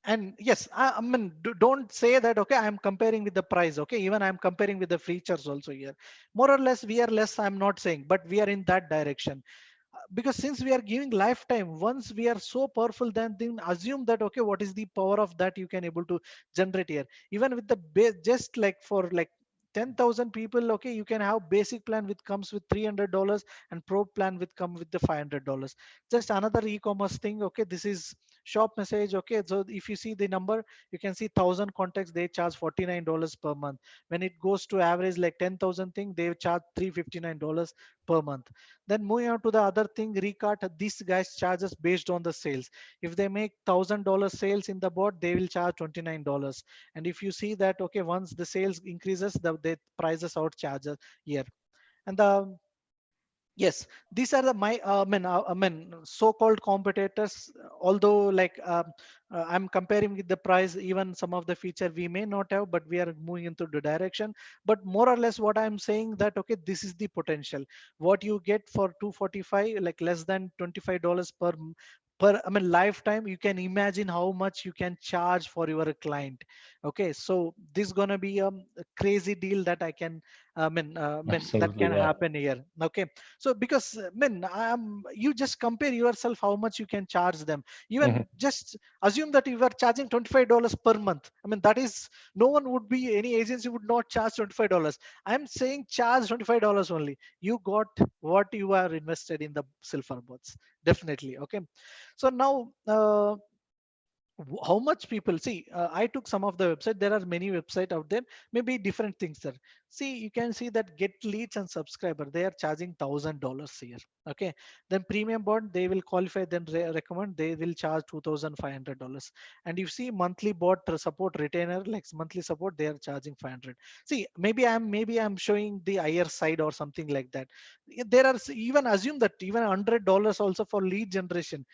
And yes, I mean, don't say that okay, I'm comparing with the price. Okay, even I'm comparing with the features also here. More or less, we are less. I'm not saying, but we are in that direction. Because since we are giving lifetime, once we are so powerful, then assume that okay, what is the power of that you can able to generate here? Even with the base, just like for like 10,000 people, okay, you can have basic plan which comes with $300 and pro plan with come with the $500. Just another e-commerce thing. Okay, this is shop message. Okay, so if you see the number, you can see 1,000 contacts, they charge $49 per month. When it goes to average like 10,000 thing, they charge $359 per month. Then moving on to the other thing, Recart, these guys charges based on the sales. If they make $1,000 sales in the bot, they will charge $29. And if you see that, okay, once the sales increases, the prices out charges here. And the yes, these are the my I mean so-called competitors. Although like I'm comparing with the price, even some of the feature we may not have, but we are moving into the direction. But more or less, what I'm saying that okay, this is the potential. What you get for 245, like less than $25 per I mean lifetime. You can imagine how much you can charge for your client. Okay, so this is gonna be a crazy deal that I mean that Absolutely, can yeah. happen here. Okay, so because men you just compare yourself how much you can charge them. Even Mhm. just assume that you are charging $25 per month. I mean that is, no one would be, any agency would not charge $25. I'm saying charge $25 only. You got what you are invested in the silver bots, definitely. Okay, so now how much people see, I took some of the website. There are many website out there, maybe different things there. See, you can see that get leads and subscriber, they are charging $1,000 here. Okay, then premium bot, they will qualify, then recommend, they will charge $2,500. And you see monthly bot support retainer, like monthly support, they are charging 500. See, maybe I'm showing the higher side or something like that. There are even, assume that even $100 also for lead generation.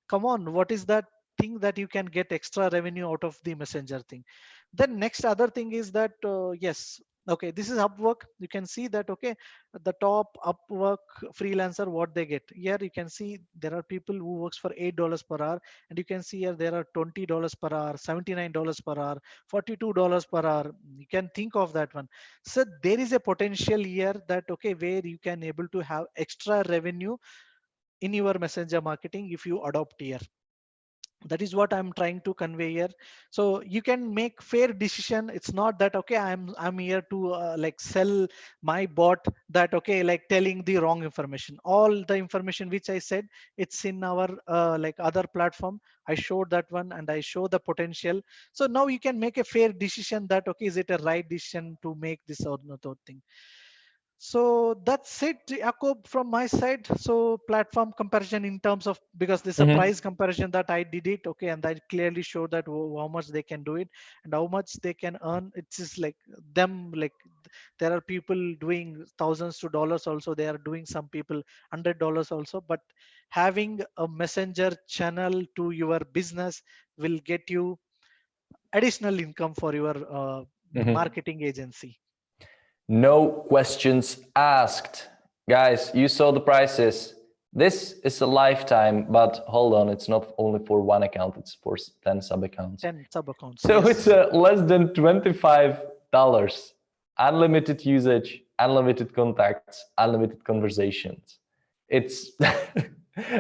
Come on, what is that thing that you can get extra revenue out of the messenger thing? Then next other thing is that yes, okay, this is Upwork. You can see that okay, at the top Upwork freelancer, what they get here, you can see there are people who works for $8 per hour, and you can see here there are $20 per hour, $79 per hour, $42 per hour. You can think of that one. So there is a potential here that okay, where you can able to have extra revenue in your messenger marketing if you adopt here. That is what I'm trying to convey here. So you can make fair decision. It's not that okay, I'm here to like sell my bot, that okay, like telling the wrong information. All the information which I said, it's in our like other platform. I showed that one and I show the potential. So now you can make a fair decision that okay, is it a right decision to make this or not thing. So that's it, Jakob, from my side. So platform comparison in terms of, because this is a Mhm. price comparison that I did it, okay, and I clearly showed that how much they can do it and how much they can earn. It's just like them, like there are people doing thousands to dollars also. They are doing some people $100 also. But having a messenger channel to your business will get you additional income for your Mhm. marketing agency. No questions asked. Guys, you saw the prices. This is a lifetime, but hold on, it's not only for one account, it's for 10 sub accounts. 10 sub accounts, So it's yes. less than $25. Unlimited usage, unlimited contacts, unlimited conversations. It's,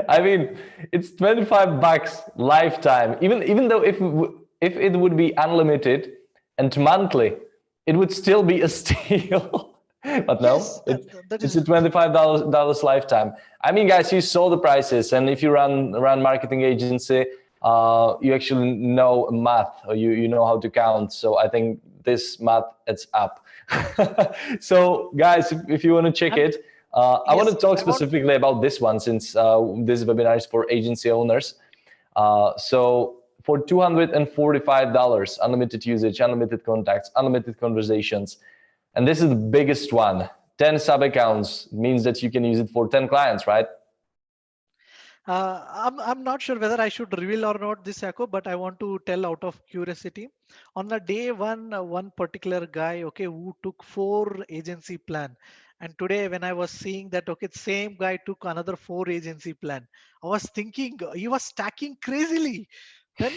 I mean, it's 25 bucks lifetime. Even though if it would be unlimited and monthly, it would still be a steal. But no, Yes, that it's is a it. $25 lifetime. I mean, guys, you saw the prices, and if you run marketing agency, you actually know math, or you know how to count. So I think this math adds up. So guys, if you want to check And it, I want yes, to talk I want, specifically about this one, since this webinar is for agency owners. So for $245, unlimited usage, unlimited contacts, unlimited conversations, and this is the biggest one. 10 sub accounts means that you can use it for 10 clients, right? I'm not sure whether I should reveal or not this, Echo, but I want to tell out of curiosity. On the day one, one particular guy, okay, who took 4 agency plan, and today when I was seeing that, okay, same guy took another 4 agency plan, I was thinking he was stacking crazily. Then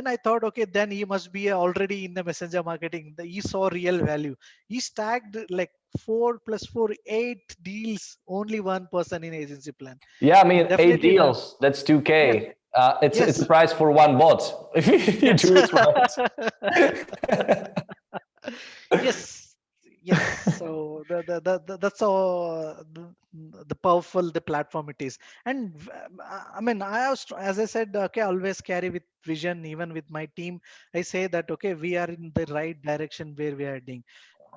I thought, okay, then he must be already in the messenger marketing. He saw real value. He stacked like 4 plus 4, 8 deals, only one person in agency plan. Yeah, I mean, 8 Definitely learn. deals, that's Yes, 2K. It's a yes, price for one bot if you yes. do it right. Yes, yes. So that's how the powerful the platform it is. And I mean, as I said, okay, I always carry with vision. Even with my team, I say that, okay, we are in the right direction where we are heading.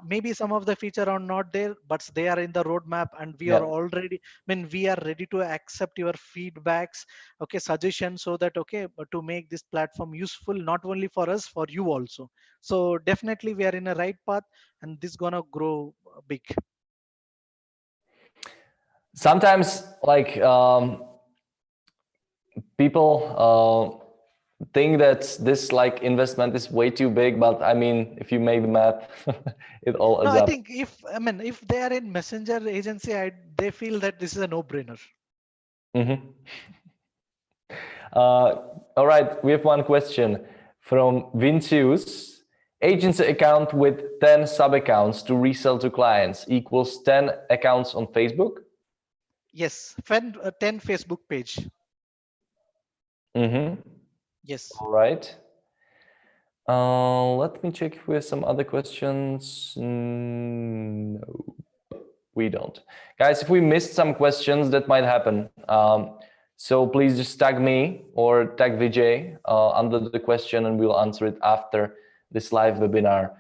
Maybe some of the feature are not there, but they are in the roadmap, and we are Yeah. already, I mean, we are ready to accept your feedbacks, okay, suggestions, so that, okay, but to make this platform useful not only for us, for you also. So definitely we are in a right path, and this gonna grow big. Sometimes, like, people think that this like investment is way too big, but I mean, if you make the math, it all No, adds I up. think if they are in messenger agency, they feel that this is a no-brainer. Mhm. All right, we have one question from Vincius. Agency account with 10 sub accounts to resell to clients equals 10 accounts on Facebook? Yes, 10 Facebook page. Mm-hmm. Yes. All right. Let me check if we have some other questions. No, we don't. Guys, if we missed some questions, that might happen. So please just tag me or tag Vijay under the question, and we'll answer it after this live webinar.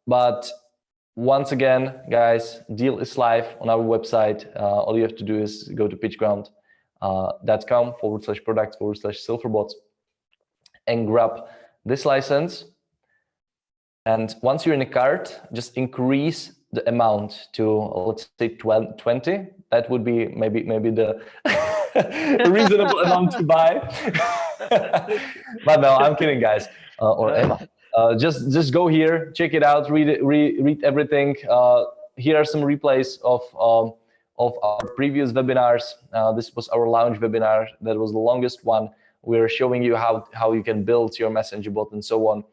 But once again, guys, deal is live on our website. All you have to do is go to pitchground.com/products/silverbots and grab this license. And once you're in a cart, just increase the amount to, let's say, 20. That would be maybe the reasonable amount to buy. But no, I'm kidding, guys. Or am I? Just go here, check it out, read everything. Here are some replays of our previous webinars. This was our launch webinar. That was the longest one. We're showing you how you can build your messenger bot and so on.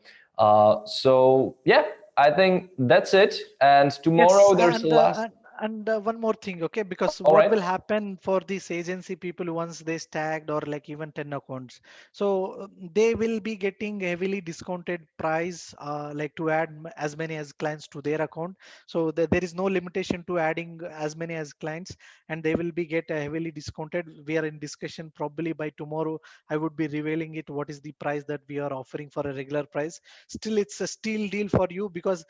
So yeah, I think that's it. And Yes, tomorrow there's the and last. And one more thing, okay, because All what right. will happen for these agency people once they stacked or like even 10 accounts? So they will be getting heavily discounted price, like to add as many as clients to their account. So there is no limitation to adding as many as clients, and they will be get heavily discounted. We are in discussion. Probably by tomorrow, I would be revealing it. What is the price that we are offering for a regular price? Still, it's a steal deal for you because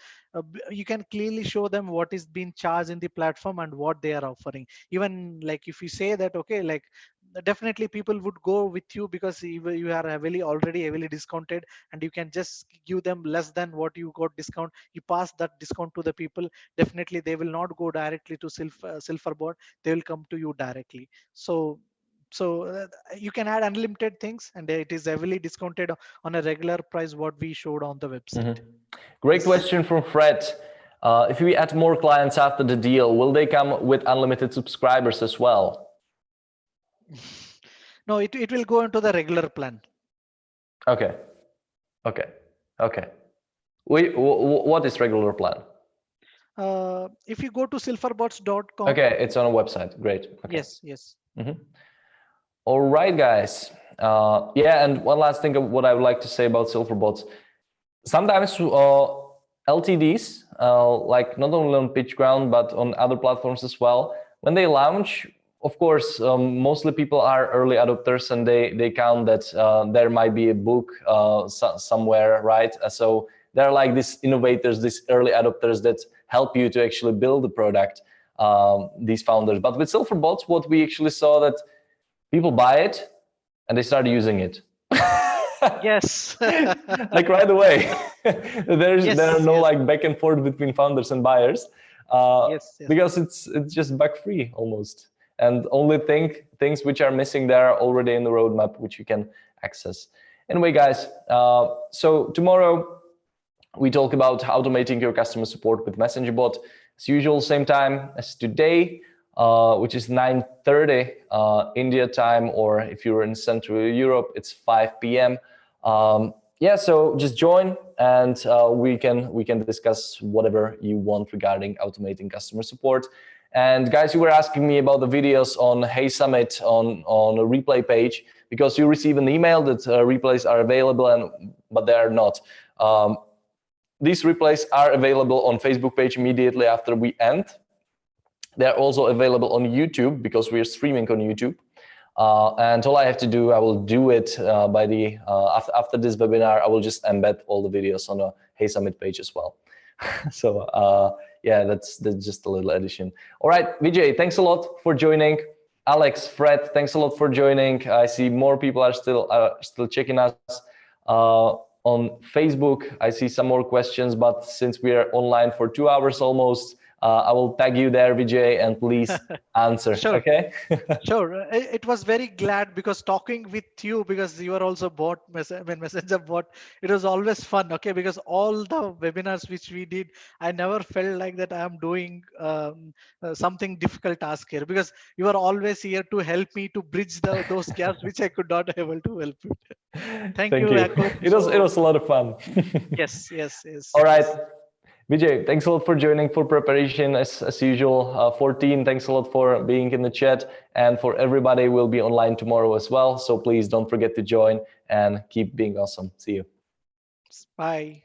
you can clearly show them what is being charged in the platform and what they are offering. Even like if you say that, okay, like definitely people would go with you because you are heavily already heavily discounted, and you can just give them less than what you got discount. You pass that discount to the people. Definitely they will not go directly to Silverboard. They will come to you directly. So you can add unlimited things, and it is heavily discounted on a regular price what we showed on the website. Great Yes. question from Fred. If we add more clients after the deal, will they come with unlimited subscribers as well? No, it will go into the regular plan. Okay. Wait, what is regular plan? If you go to silverbots.com. Okay, it's on a website. Great. Okay. Yes. All right, guys. Yeah, and one last thing of what I would like to say about Silverbots. Sometimes LTDs, like not only on PitchGround, but on other platforms as well, when they launch, of course, mostly people are early adopters, and they count that there might be a book somewhere, right? So they're like these innovators, these early adopters that help you to actually build the product, these founders. But with Silverbots, what we actually saw that people buy it and they start using it. Yes. Like right away. There are no Yes. like back and forth between founders and buyers, Yes. because it's just bug free almost, and only things which are missing there are already in the roadmap which you can access. Anyway, guys, so tomorrow we talk about automating your customer support with MessengerBot. As usual, same time as today, which is 9:30 India time, or if you're in Central Europe, it's 5 p.m. Yeah, so just join, and we can discuss whatever you want regarding automating customer support. And guys, you were asking me about the videos on Hey Summit on a replay page, because you receive an email that replays are available, but they are not. These replays are available on Facebook page immediately after we end. They're also available on YouTube because we're streaming on YouTube. And all I have to do, I will do it by the after this webinar. I will just embed all the videos on a Hey Summit page as well. So yeah, that's just a little addition. All right, Vijay, thanks a lot for joining. Alex, Fred, thanks a lot for joining. I see more people are still checking us on Facebook. I see some more questions, but since we are online for 2 hours almost, I will tag you there, Vijay, and please answer. Sure. Okay. Sure. It was very glad because talking with you, because you are also messenger bot. It was always fun. Okay, because all the webinars which we did, I never felt like that I am doing something difficult task here, because you are always here to help me to bridge those gaps which I could not able to help you. Thank you, Jacob. It was a lot of fun. Yes. All right. Vijay, thanks a lot for joining for preparation as usual. 14, thanks a lot for being in the chat, and for everybody, we'll be online tomorrow as well. So please don't forget to join and keep being awesome. See you. Bye.